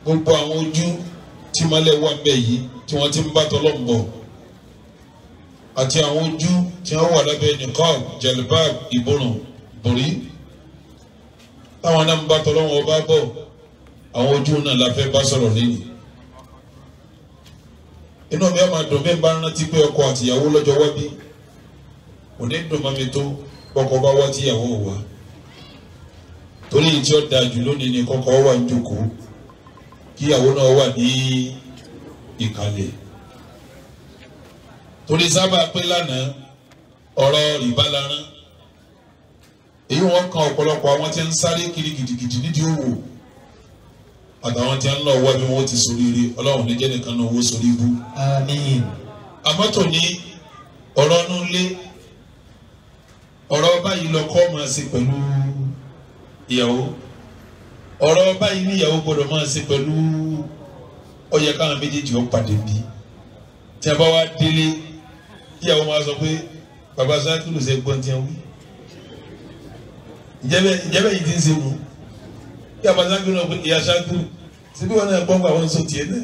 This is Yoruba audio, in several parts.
gbogbo àwọn ojú tí mọ́lẹ̀ wà bẹ́ẹ̀ yìí tí wọ́n ti ń bá tọ́lọ́run bọ̀ àti àwọn ojú tí wọ́n wà lábẹ́ nìkan jẹ̀lbáàb ìbòrùn borí táwọn náà ń bá tọ́lọ́run ọba bọ̀ àwọn ojú náà la fẹ́ bá sọ̀rọ̀ lẹ́yìn. inú mi á máa dùn mí bá rántí pé ọkọ àtìyàwó lọ́jọ́ wá bí kò ní dùn mọ́ mi tó kọ́kọ́ bá wá tíyàwó wá torí tí ó da jù lónìí ni kọ́kọ́ wà ń jókòó kíyàwó náà wà ní ìkàlẹ̀ torí sábà pé lánàá ọ̀rọ̀ rìbá larán èyí wọ́n kan ọ̀pọ̀lọpọ̀ àwọn tí ń sáré kiri gidigidi nídìí òwò àtàwọn tí ń lọ wá bí wọ́n ti ṣoríire Ọlọ́run ní jẹ́ nìkan náà owó sórí ibú. Àmín. àmọ́ tò ní ọ̀rọ̀ inú ilé ọ̀rọ̀ báyìí lọ́kọ́ máa ṣe pẹ̀lú ìyàwó ọ̀rọ̀ báyìí ní ìyàwó gbọ́dọ̀ máa ṣe pẹ̀lú ó yẹ káwọn méjèèjì ó pàdé bí tí a bá wá délé ìyàwó máa sọ pé bàbá sákìlù ṣe gbọ́n tí a wí ìjẹ́bẹ̀ yìí ti ń ṣe mu kí bàbá sákìlù náà pé ìyá sákìlù síbí wọn náà gbọ́n pa àwọn sọ tiẹ̀ náà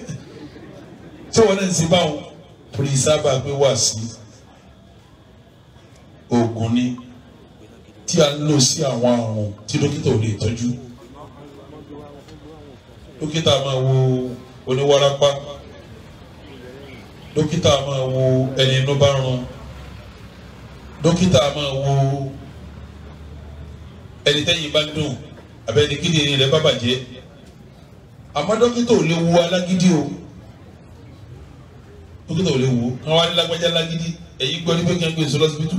tí wọn náà ń ṣe báwọn torí sábà pé wà sí oògùn ni tí a ń lò sí àwọn àrùn tí dókítà ò lè tọ́jú dókítà máa wo oníwárápá dókítà máa wo ẹni inú bá rún dókítà máa wo ẹni tẹ́yìn bá dùn àbẹ́ni kíndìnrín rẹ̀ bá bàjẹ́ àmọ́ dókítà ò lè wo alágídí o dókítà ò lè wo kán wá ní lágbájá alágídí ẹ̀yìn gbọ́ ní pé kí n gbé sọ lọ́sibítù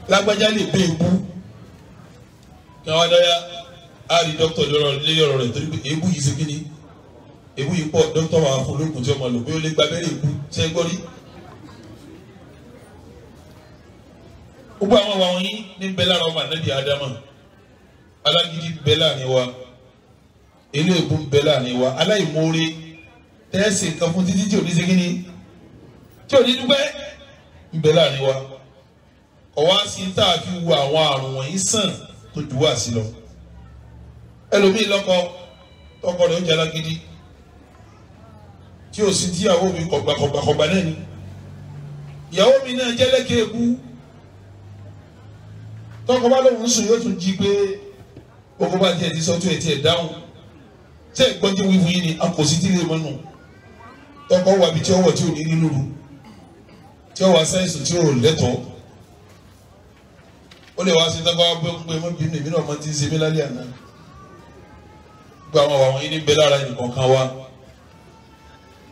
lágbájá lè bẹ́ ebú kí wọ́n dáyà á rí dókítà lórí ọ̀rọ̀ rẹ̀ torí pé ebú yìí ṣe kí ni ebú yìí pọ̀ dókítà wà fún olóògùn tí wọ́n máa lò pé ó lè gba abẹ́rẹ́ ebú ṣe é gbọ́ rí. gbogbo àwọn àwọn wọ̀nyí ní bẹ́ẹ̀ lára ọmọ ànábì ádámà alágídí bẹ́ẹ̀ láàrin wa eléèbú bẹ́ẹ̀ láàrin wa aláìmoore tẹ́ẹ̀sì nǹkan fún títí tí ò ní ṣe kí ni tí ò ní dúpẹ́ bẹ́ẹ̀ láàrin wa ọwọ́ sí tá a fi wo àwọn àrùn wọ̀nyí sàn tó jù wá sí lọ ẹlòmíì lọ́kọ tọkọ rẹ̀ ó jẹ́ alágídí tí ò sí tíyàwó mi kọ̀gbàkọ̀gbà náà ni ìyàwó mi náà jẹ́ lẹ́kẹ̀ẹ́ ebú tọkọ bá lóun sùn yóò tún jí pé oko bá tiẹ̀ ti sọ tó ẹ̀ tiẹ̀ dáhùn tí ẹ̀ gbọ́n tí wíwú yìí ni a kò sí tí lè mọ́nù tọkọ wà bí tí ó wọ̀ tí ò ní nínú ru tí ó wà sáyẹ̀sì tí ó lẹ́tọ̀ọ́ ó lè wá sí dágbà pé mọ́ bínú èmi náà mọ́ ti ń ṣe mí lálẹ́ àná gba àwọn àwọn yìí ní bẹ́ẹ̀ lára nìkan kan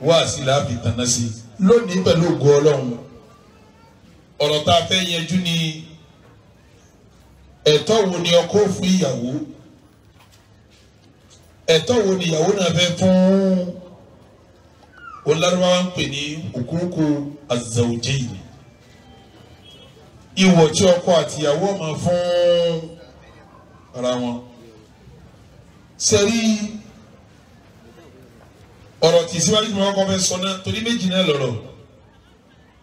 wá sí láàfin tàná sí lónìí pẹ̀lú ògo Ọlọ́run ọ̀rọ̀ tá a fẹ́ yanjú ni ẹ̀tọ́ wo ni ọkọ fún ìyàwó ẹ̀tọ́ wo ni ìyàwó náà fẹ́ fún olárúbáwá ń pè ní hukuku az-zawjayn ìwọ̀ tí ọkọ àti ìyàwó máa fún ara wọn sẹ́rí ọ̀rọ̀ tí síwájú ni wọ́n kọ́ fẹ́ sọ náà torí méjì náà lọ̀rọ̀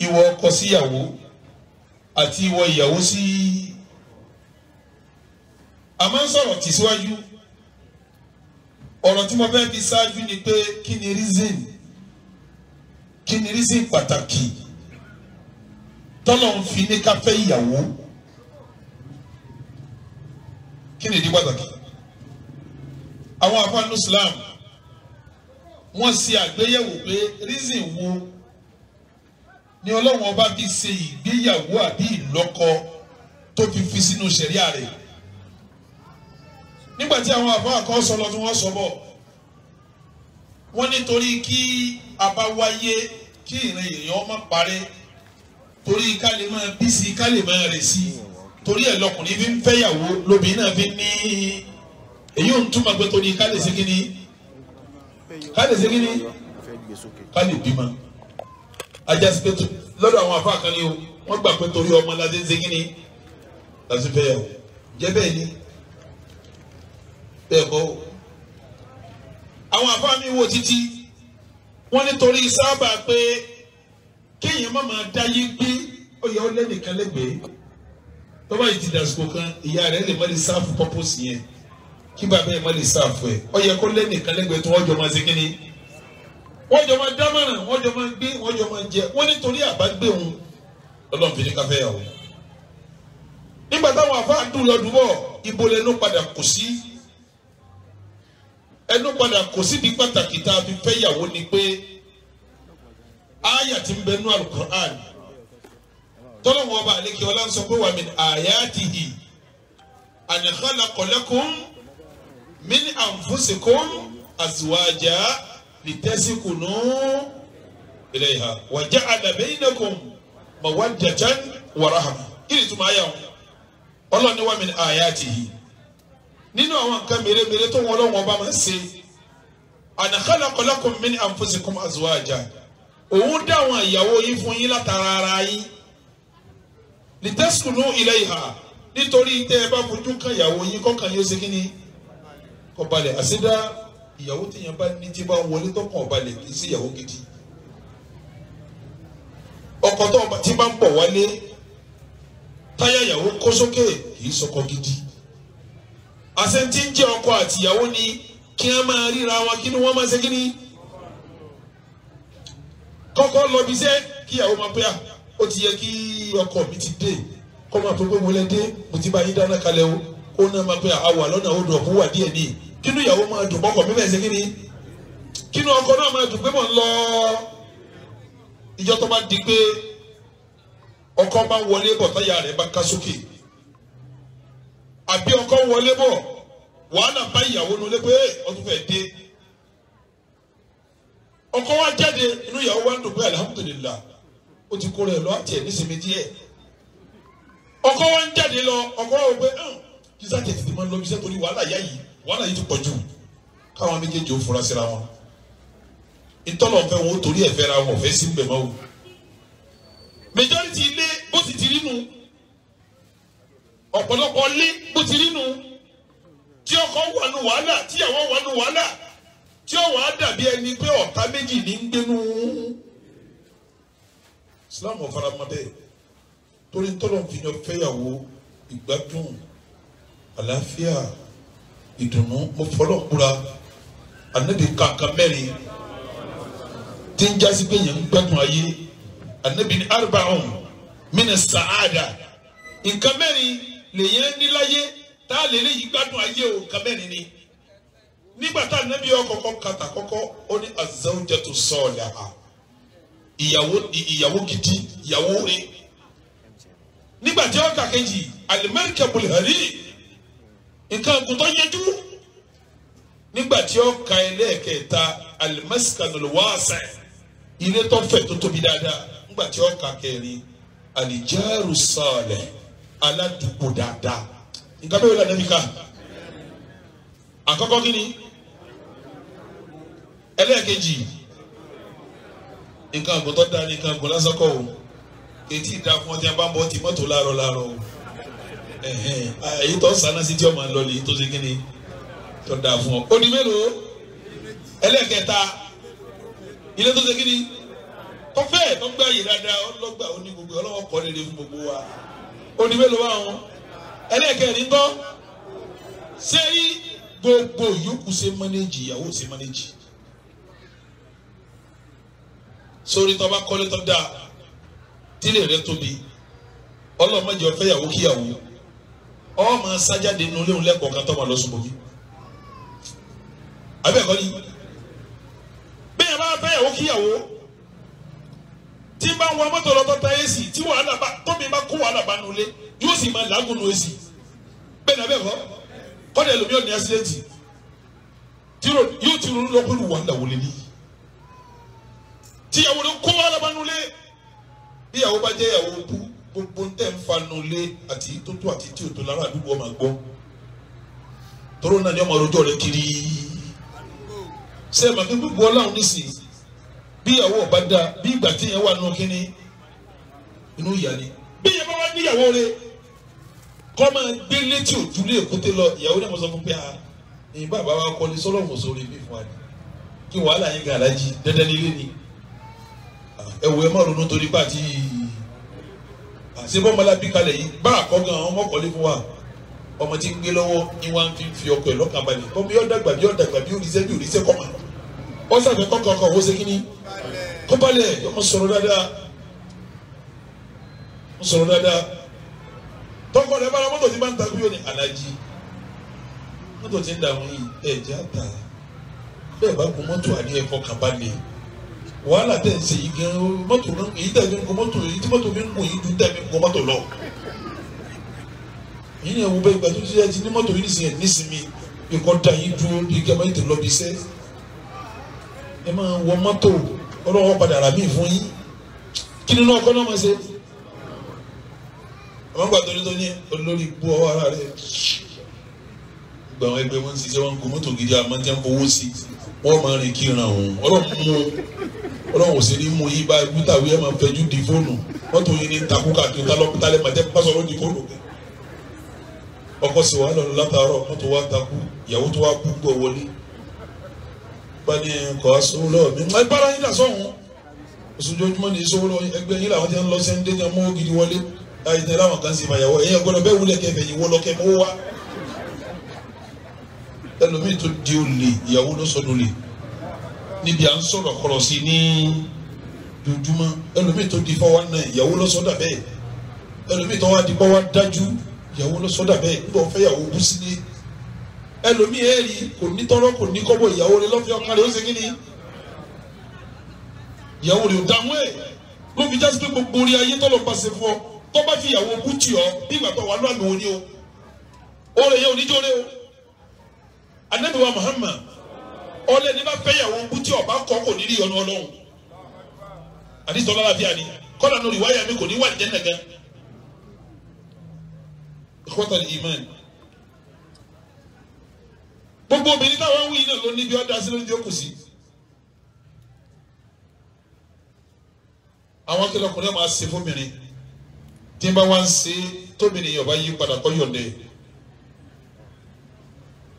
ìwọ̀ ọkọ sí ìyàwó àti ìwọ̀ ìyàwó sí a máa ń sọ̀rọ̀ tí síwájú ọ̀rọ̀ tí mo fẹ́ fi ṣáájú ni pé kí ni reason pàtàkì tọ́lọ̀ ń fi ní ká fẹ́ ìyàwó kí ni ìdí pàtàkì àwọn àfáànù Islam wọ́n ṣe àgbéyẹ̀wò pé reason wo ni Ọlọ́run ọba fi ṣe ìgbéyàwó àbí ìlọ́kọ tó fi sínú ṣẹ̀ríà rẹ̀ nígbà tí àwọn àfáà kan sọ lọ tí wọ́n sọ bọ̀ wọ́n nítorí kí a bá wáyé kí ìrìn èèyàn má parẹ́ torí ká lè máa bí sí ká lè máa rẹ̀ sí torí ẹ̀ lọkùnrin fi ń fẹ́yàwó lóbìnrin náà fi ní èyí ò ń túmọ̀ pé torí ká lè ṣe kí ni ká lè bímọ ajá sí pé lọ́dọ̀ àwọn àfáà kan ní o wọ́n gbà pé torí ọmọ la ṣe kí ni láti fẹ́yàwó jẹ́ bẹ́ẹ̀ ni bẹ́ẹ̀ kọ́ àwọn àfáà mi wò títí wọ́n nítorí sábà pé kéèyàn má máa dáyé gbé oyè ọlẹ́nìkan lẹ́gbẹ̀ẹ́ tó bá yìí ti dàsìkò kan ìyá rẹ̀ lè má lè sáfù pọ́pọ́sì yẹn kí bàbá ẹ̀ má lè sáàfù ẹ̀ ó yẹ kó lẹ́nìkan lẹ́gbẹ̀ẹ́ tó wọ́n jọ máa ṣe kí ni wọ́n jọ máa dámọ̀ràn wọ́n jọ máa gbé wọ́n jọ máa jẹ wọ́n nítorí àbágbé òun Ọlọ́run fi ní ká fẹ́ yàwó. Nígbà táwọn àfáà dùn lọ́dún bọ̀ ibo lẹ́nu padà kò sí ẹnu padà kò sí di pàtàkì tá a fi fẹ́ yàwó ni pé àyà tí ń bẹ nú Al-Qur'an tọ́lọ́wọ́n ọba àlekè ọlá ń sọ pé wa min ayatihi an khalaqa lakum min anfusikum azwaja litaskunu ilayha wa ja'ala bainakum mawaddatan wa rahma. Kí ni ìtumọ̀ àyà wọn? Ọlọ́run ní wa min ayatihi nínú àwọn nǹkan mèremère tó wọn lọ́wọ́ ọba máa ń ṣe an khalaqa lakum min anfusikum azwaja òun dá àwọn ìyàwó yín fún yín látara ara yín litaskunu ilayha nítorí tẹ́ ẹ bá fojú kan ìyàwó yín kọ́kàn yóò ṣe kí ni kó balẹ̀ àṣídá ìyàwó tíyẹn bá ní tí bá wọlé tó kàn balẹ̀ kì í sí ìyàwó gidi ọkọ tó tí bá ń bọ̀ wálé táyà ìyàwó kó sókè kì í sọkọ gidi àṣẹ tí ń jẹ́ ọkọ àti ìyàwó ni kí wọ́n máa ríra wọn kí ni wọ́n máa ṣe kí ni kọ́kọ́ lọ bí iṣẹ́ kí ìyàwó máa pẹ́ à ó ti yẹ kí ọkọ mi ti dé kọ́ máa tó pé mo lẹ́ dé mo ti bá yín dáná kalẹ̀ o kó náà máa pẹ́ àwà lọ́nà odò ọ̀kú wà díẹ̀ ní kínú ìyàwó máa dùn mọ́kọ̀ mi bẹ́ẹ̀ ṣe kí ni kínú ọkọ náà máa dùn pé mò ń lọ ìjọ tó bá di pé ọkọ bá wọlé bọ̀ táyà rẹ̀ bá ká sókè àbí ọkọ wọlé bọ̀ wàhálà bá ìyàwó nulẹ̀ pé ọtún fẹ́ dé ọkọ wa jáde inú ìyàwó wa ń dùn pé alhamdulillah ó ti kó rẹ lọ àti ẹ̀ nísìmí díẹ̀ ọkọ wa ń jáde lọ ọkọ wa wò pé kí sáà tètè máa ń lọ bí iṣẹ́ torí wàhálà yìí ti pọ̀ jù káwọn méjèèjì ó fura síra wọn ìtọ́lọ̀ fẹ́ wọn ó torí ẹ̀fẹ́ ra wọn ọ̀fẹ́ sí ń bẹ̀ mọ́ o majority ilé bó ti ti rí nu ọ̀pọ̀lọpọ̀ ilé bó ti rí nu tí ọkọ wà nù wàhálà tíyàwó wà nù wàhálà tí ó wàá dàbí ẹni pé ọ̀tá méjì ní ń gbénú Islam ọ̀faramọ́dé torí tọ́lọ̀ fi yan fẹ́yàwó ìgbádùn àlàáfíà ìdùnnú mo fọlọ́ kura anabi kankan mẹ́rin tí ń jásí pé yẹn ń gbádùn ayé anabi ní arba'un mina sa'ada nǹkan mẹ́rin lèyẹn níláyé tá a lè léyìí gbádùn ayé o nǹkan mẹ́rin ni nígbà tá anabi ọkọ̀ọ̀kọ̀ kàtà kọ́kọ́ ó ní az-zawjatu saliha ìyàwó gidi ìyàwó rẹ̀ nígbà tí ọkà kejì al-markabul harir nǹkan àgùntàn yẹjú nígbà tí ọkà ẹlẹ́ẹ̀kẹta al-maskanul wasi' ilé tó fẹ̀ tó tóbi dáadáa nígbà tí ọkà kẹrin al-jaru salih aládùúgbò dáadáa nǹkan bẹ́ẹ̀ wọlé ànábìká àkọ́kọ́ kí ni ẹlẹ́ẹ̀kejì nǹkan àgùntàn dáa ní nǹkan àgùntàn lásán o etí ìdá fún ọtí abámbọ ti mọ́tò láàárọ̀ o èyí tó sànà sí tí ọmọ lọlẹ tó ṣe kíni tó dáa fún ọ. ó di mélòó ẹlẹ́ẹ̀kẹta ilé tó ṣe kíni tó fẹ́ tó gbá yìí dáadáa ọlọ́gbà ó ní gbogbo ọlọ́wọ́ kọ́ lédè fún gbogbo wa. ó di mélòó báwọn ẹlẹ́ẹ̀kẹrin tán ṣé gbogbo yòókù ṣe mánéjì ìyàwó ṣe mánéjì sórí tó bá kọ́lé tó dáa tílé rẹ tóbi ọlọ́mọdé ọ̀fẹ́ yàwó kíyàwó ọmọ sájáde nínú léwu lẹ́kọ̀ọ́ kan tó máa lọ sùn bòmí abẹ́ẹ̀kọ́ ni bẹ́ẹ̀ bá fẹ́ yàwó kíyàwó tí bá ń wa mọ́tò lọ́tọ́ ta èsì tí wàhálà bá tóbi bá kó wàhálà bá nulẹ̀ yóò sì máa làágùn nù èsì bẹ́ẹ̀ ni abẹ́ẹ̀kọ́ kọ́dà ẹlòmíì ò ní ásídẹ́ǹtì yóò ti ronú lọ́pọ̀lù wàhálà wọlé ní tíyàwó rẹ kó wàhálà bá nulẹ̀ bí ìyàwó bá jẹ́ ìyàwó bú gbogbo ntẹ̀ ń fanu lé àti tótó àti tí òtó lára àdúgbò ọmọ gbọ́ tóró náà ni ọmọ rojọ́ rẹ kiri ṣe é màkì gbogbo ọlọ́run nísìn bí ìyàwó ọba dá bí ìgbà tí ìyẹn wà nù kínní inú ìyá ni bí ìyẹn bá wá níyàwó rẹ kọ́ máa gbé létí òjúlé èkúté lọ ìyàwó náà mo sọ fún pé ẹ̀yin bàbá wa kọ́ni sọ́lọ́mù sórí bí fún wa ni kí wàhálà yín gàlájì dandan nílé ni ẹwù ẹ má ronú torí pàtí àṣebọ́mọlá bí kalẹ̀ yìí bá àkọ́gàn àwọn ọmọkọ̀lé fún wa ọmọ tí ń gbé lọ́wọ́ ní wọ́n fi ọkọ̀ ẹ̀ lọ́kàn balẹ̀ ọmọ yóò dàgbà bí òrìṣẹ́ kọ́mà ọ sàfẹ́ kọ́kọ́ owó ṣe kíní kọ́ balẹ̀ ọmọ sọ̀rọ̀ dáadáa tọkọ rẹ bára mọ́tò tí bá ń ta kúrò ní alájí mọ́tò tí ń dààmú yìí ẹ̀jẹ̀ àtà bẹ́ẹ̀ bá gun mọ́tò àní ẹ̀kọ́ kàbálẹ̀ wàhálà tẹ̀ ń ṣe yìí gan mọ́tò náà èyí tẹ̀ ń gun mọ́tò èyí tí mọ́tò fi ń gun yìí dùn tẹ̀ ń gun mọ́tò lọ. yìí ni ẹ̀wù bẹ́ẹ̀ ìgbà tó ti yẹ ti ní mọ́tò yìí nìsín ẹ̀ nísìmí ikọ̀ da yìí dúró bí gẹ́gẹ́ ètò lọ́bi iṣẹ́ ẹ máa wọ mọ́tò ọlọ́wọ́ padà rà mí fún yín kí ni náà kọ́ náà máa ṣe àwọn gbà tó ní olórí ibú ọwọ́ ara rẹ̀ gbà àwọn ẹgbẹ́ wọn ń ṣiṣẹ́ wọn kò mọ́tò gidi àmọ́ tí wọ́n fowó sí wọ́n máa rìn kí ìran òun ọlọ́run ò sí ní mú yín bá wíwí ẹ̀ máa fẹjú di fóònù mọ́tò yín ní takú káàkiri tálẹ́ màtẹ́ pásọ̀ ló di fóònù ọkọ̀ sì wà lọ́nà látàárọ̀ mọ́tò wa takú ìyàwó tó wá kú gbọ́ wọlé bá ní kọ́ aṣọ lọ́ọ̀ mi ẹ bára yín dà sọ́hún oṣooṣojúmọ́ ní iṣẹ́ lọ́ọ̀ ẹgbẹ́ yín làwọn ti ń lọ sẹ́ńdé ní ọmọ gidi wọlé ayé láwọn kan sì máa yàwó ẹ̀yìn ọgbọ́dọ̀ bẹ́ẹ̀ wúlẹ̀ kẹfẹ́ yìí wọ́ lọ́kẹ́ mọ́ wá ẹlòmíì tó di olè ìyàwó ló sọdọ̀ lè níbi à ń sọ̀rọ̀ kọ̀rọ̀ sí ní dojúmọ́ ẹlòmíì tó di fọwọ́ náà ìyàwó ló sọdọ̀ bẹ́ẹ̀ ẹlòmíì tó wá di bọ́ wá dájú ìyàwó ló sọdọ̀ bẹ́ẹ̀ nígbà wọ́n fẹ́ ìyàwó kú sílé ẹlòmíì ẹ̀rí kò ní tọ́rọ́ kò ní kọ́bọ̀ ìyàwó rẹ̀ lọ́fẹ̀ẹ́ ọkàn rẹ̀ ó ṣe kí ni ìyàwó rẹ̀ ò dààmú ẹ̀ ló fi jásí pé gbogbo orí ayé tọ́lọ̀ pàṣẹ fún ọ tó bá fi ìyàwó bútì ọ bí ìgbà tó wà lọ́wọ́ àmì òní o oore yẹ oníjóore o Ànábì wa Muhammad ọlẹ́ ní bá fẹ́ ìyàwó bútì ọba kọ́ kò ní rí ọ̀nà ọlọ́run àdìsọ́ lára bí àní kọ́lá lórí wáyà mi kò ní wà ní jẹ́nà gan ikhwatal iman gbogbo obìnrin táwọn wí náà ló ní bí ọ̀dà sí lórí tí ó kù sí àwọn akẹ́lẹ́ ọkùnrin máa ṣe fóbìnrin tí n bá wá ń ṣe tóbìnrin yọba yí padà kọ́ yọ̀ǹdẹ̀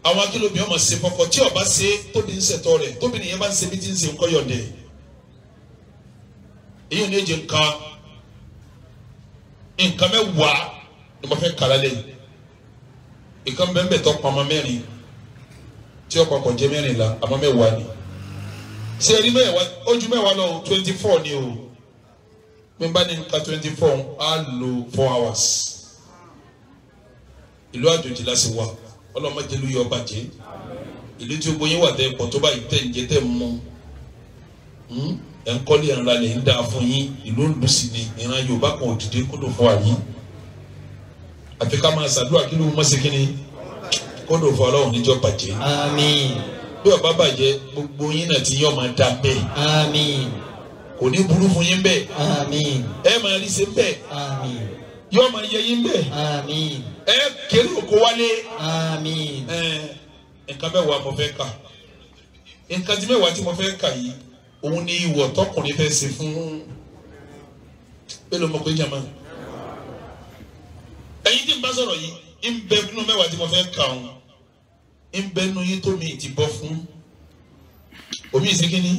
àwọn akílò bí wọn máa ṣe fọkọ tí ọba ṣe tóbi ń ṣètò rẹ̀ tóbìnrin yẹn bá ń ṣe bí tí ń ṣe ń kọ́ yọ̀ǹdẹ̀ èyí ò ní èjì nǹkan mẹ́wàá ni mo fẹ́ kàlá lẹ́yìn nǹkan bẹ́ẹ̀ tó pamọ́ mẹ́rin tí ọ̀pọ̀ kò jẹ́ mẹ́rin la àmọ́ mẹ́wàá ni ṣé ẹni mẹ́wàá ojú mẹ́wàá lọ 24 ni o mímba ní nǹkan 24 á lò 4 hours ìlú àjòjì la sì wà ọlọ́mọdé ló yọ ọba jẹ́ ìlú tí ó gbóyin wà tẹ́ pọ̀ tó báyìí tẹ̀ ń jẹ́ tẹ̀ mú ẹ̀ ń kọ́lé ẹ̀ ń ra lẹ̀ ń dáa fún yín ìlú olùsìn ni ìran Yorùbá kan òdìdé kódò fún wa yín àfi ká máa ṣàdúrà kí ló mọ̀ sí kínní kódò fún Ọlọ́run níjọ́ bàjẹ́ àmín bí ọba bàjẹ́ gbogbo yín náà ti yọ máa dá bẹ́ẹ̀ àmín kò ní burú fún yín bẹ́ẹ̀ àmín ẹ máa rí ṣe bẹ́ẹ̀ àmín yóò máa yẹ yín bẹ́ẹ̀ àmín ẹ kéré òkú wálé àmín nǹkan mẹ́wàá mo fẹ́ kà nǹkan tí mẹ́wàá tí mo fẹ́ kà yìí òun ni ìwọ̀ tọkùnrin fẹ́ ṣe fún pẹ̀lú ọmọ pé jama ẹ̀yin tí n bá sọ̀rọ̀ yìí ń bẹ nínú mẹ́wàá tí mo fẹ́ kà ọ́n ń bẹ nínú yín tó mi ti bọ́ fún omi ìsìnkíní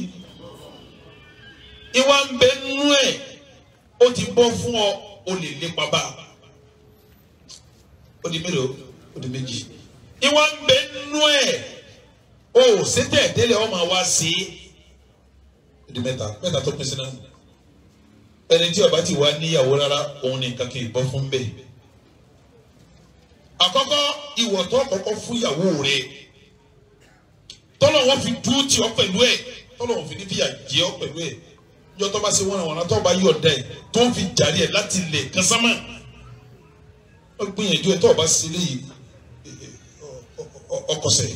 ìwà ń bẹ nínú ẹ̀ ó ti bọ́ fún ọ o lè lépa bá ó di mélòó ó di méjì ìwà ń bẹ nínú ẹ̀ o ṣètẹ̀ délé ọmọ wa sí ó di mẹ́ta tó pín sí náà ẹni tí ó bá ti wá níyàwó rárá òun ní nǹkan kì í bọ́ fún bẹ́ẹ̀ àkọ́kọ́ ìwọ̀ tó kọ́kọ́ fún ìyàwó rẹ̀ tọ́lọ̀ wọn fi dúró tì ọ́ pẹ̀lú ẹ̀ tọ́lọ̀ wọn fi ní fìyà jẹ ọ́ pẹ̀lú ẹ̀ yọ tó bá ṣe wọn àwọn tó bá yọ̀ ọ̀dà ẹ̀ tó ń fi jàre ẹ̀ láti lẹ̀ kásámà ó gbìyànjú ẹ̀ tó bá ṣe léyìí ọkọ̀sẹ̀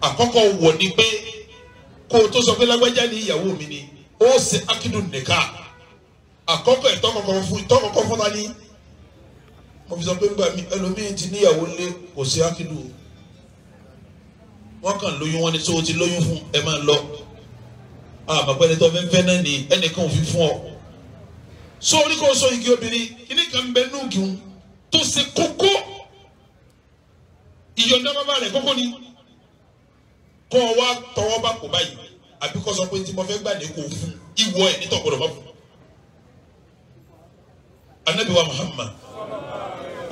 àkọ́kọ́ wọ̀ ni pé kó o tó sọ pé lágbájá ni ìyàwó mi ni ó ṣe akídùn nìka àkọ́kọ́ ẹ̀ tọ́kọ̀kọ́ fún ta ni mo fi sọ pé nígbà ẹlòmíín ti níyàwó lé kò sí akídù wọn kàn lóyún wọn ni tó o ti lóyún fún ẹ máa lọ àbàpẹ́ ẹni tó fẹ́ náà ni ẹnìkan ò fi fún ọ sórí kò sọ igi obìnrin kíní kan bẹ núùgì ń tó ṣe kókó ìyọ̀ǹda bàbá rẹ̀ kókó ni kọ́ ọ wá tọwọ́ bá kò báyìí àbí kọ́ sọ pé tí mo fẹ́ gbà ní kò fún ìwọ ẹ̀ nítọ̀ gbọdọ̀ bá fún Ànábì wa Muhammad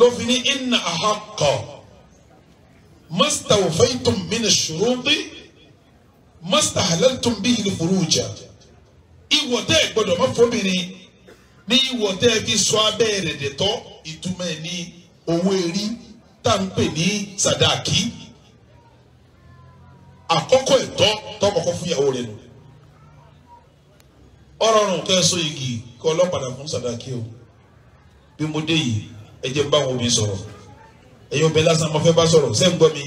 ló fi ní inna ahaqqa mastawfaytum min ash-shuruti mastahlaltum bihi al-furuja ìwọ tẹ́ gbọ́dọ̀ má fọ́bìnrin ní ìwọ tẹ́ fi sọ abẹ́ rẹ̀ dẹ̀tọ́ ìtumọ̀ ẹ̀ ní owó erí tá ń pè ní sàdáàkì àkọ́kọ́ ẹ̀tọ́ tọ́kọ̀kọ́ fún ìyàwó rẹ̀ nù ọ̀rọ̀rùn kẹ́ sọ igi kọ́ ọlọ́pàá fún sàdáàkì o bí mo dé yìí ẹ jẹ́ bá wọn mi sọ̀rọ̀ ẹ̀yin obìnrin lásán mo fẹ́ bá sọ̀rọ̀ ṣé ń gbọ́ mi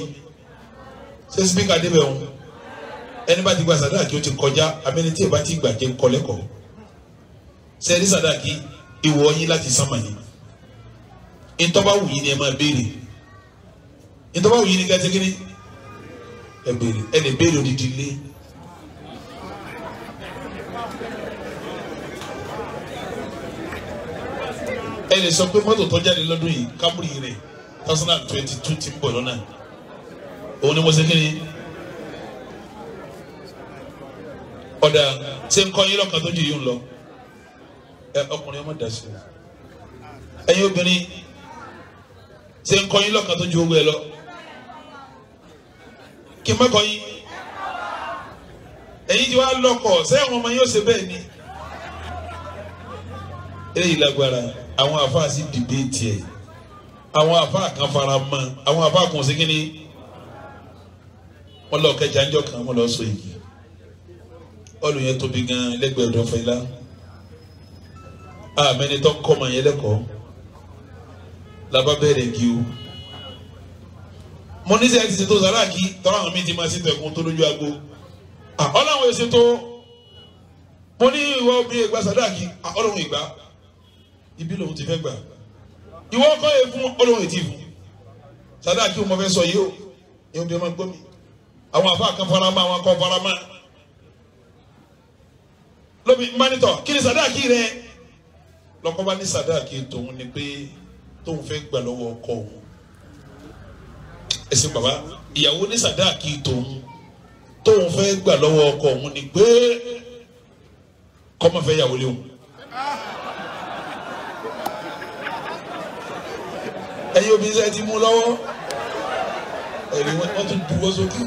ṣé spíkà débẹ̀ wọn ẹni bá ti gba sàdáàkì ó ti kọjá abẹ́ni tí ẹ bá ti gbà jẹ́ kọ́ lẹ́kọ̀ọ́ sẹ́ẹ̀rí sàdáàkì ìwọ yín láti sánmà ni ìtọ́ba wù yín ni ẹ máa béèrè ìtọ́ba wù yín ni kẹ́tẹ́kẹ́rẹ́ ẹ béèrè ẹ lè béèrè odidi lé. ẹ lè sọ pé mọ́tò tó jáde lọ́dún yìí Camry rẹ̀ 2022 ti ń bọ̀ lọ́nà òun ni mo ṣe kí ni ọ̀dà ṣe ń kọ́ yín lọ́kàn tó ju yìí ń lọ ẹ ọkùnrin ọmọ dà sí ẹ̀yin obìnrin ṣe ń kọ́ yín lọ́kàn tó ju owó ẹ lọ kí n má kọ́ yín ẹ̀yin tí wàá lọ́kọ̀ sẹ́yìn ọmọ yóò ṣe bẹ́ẹ̀ ni eléyìí lágbára àwọn àfáà sì dìbéètì ẹ̀ àwọn àfáà kan fara mọ́ àwọn àfáà kan sí kí ni wọ́n lọ kẹjà ńjọ́ kan wọ́n lọ sọ èyí ọlù yẹn tóbi gan lẹ́gbẹ̀ẹ́ ọ̀dọ̀ Fẹlá àmẹni tó ń kọ́ ọmọ yẹn lẹ́kọ̀ọ́ làbá bẹ̀rẹ̀ kí o mo ní sẹ́yìn ti ṣètò sàràkí tọ́lá àwọn mi ti máa ṣètò ẹ̀kún tó lójú agbo ọlọ́run èsì tó mo ní ìwọ bí ìgbà sàràkí ọlọ́run ìgbà ibi lòun ti fẹ́ gbà ìwọ kọ́ ẹ fún ọlọ́run ètí fún sàràkí mo fẹ́ sọ yìí o ìwọ bí ọmọ gbọ́ mi àwọn àfa kan fara mọ́ àwọn kan fara mọ́ lóbi mánitọ̀ kí ni sàdáàkì rẹ lọ́kọ́ bá ní sàdáàkì tòun ni pé tóun fẹ́ gbà lọ́wọ́ ọkọ òun ẹ̀sìn bàbá ìyàwó ní sàdáàkì tóun fẹ́ gbà lọ́wọ́ ọkọ òun ni pé kọ́mọ fẹ́ yàwó léwu ẹ̀yin obìnrin sẹ́ẹ̀ ti mú lọ́wọ́ ẹ̀rí wọ́n tún buwọ́ sókè.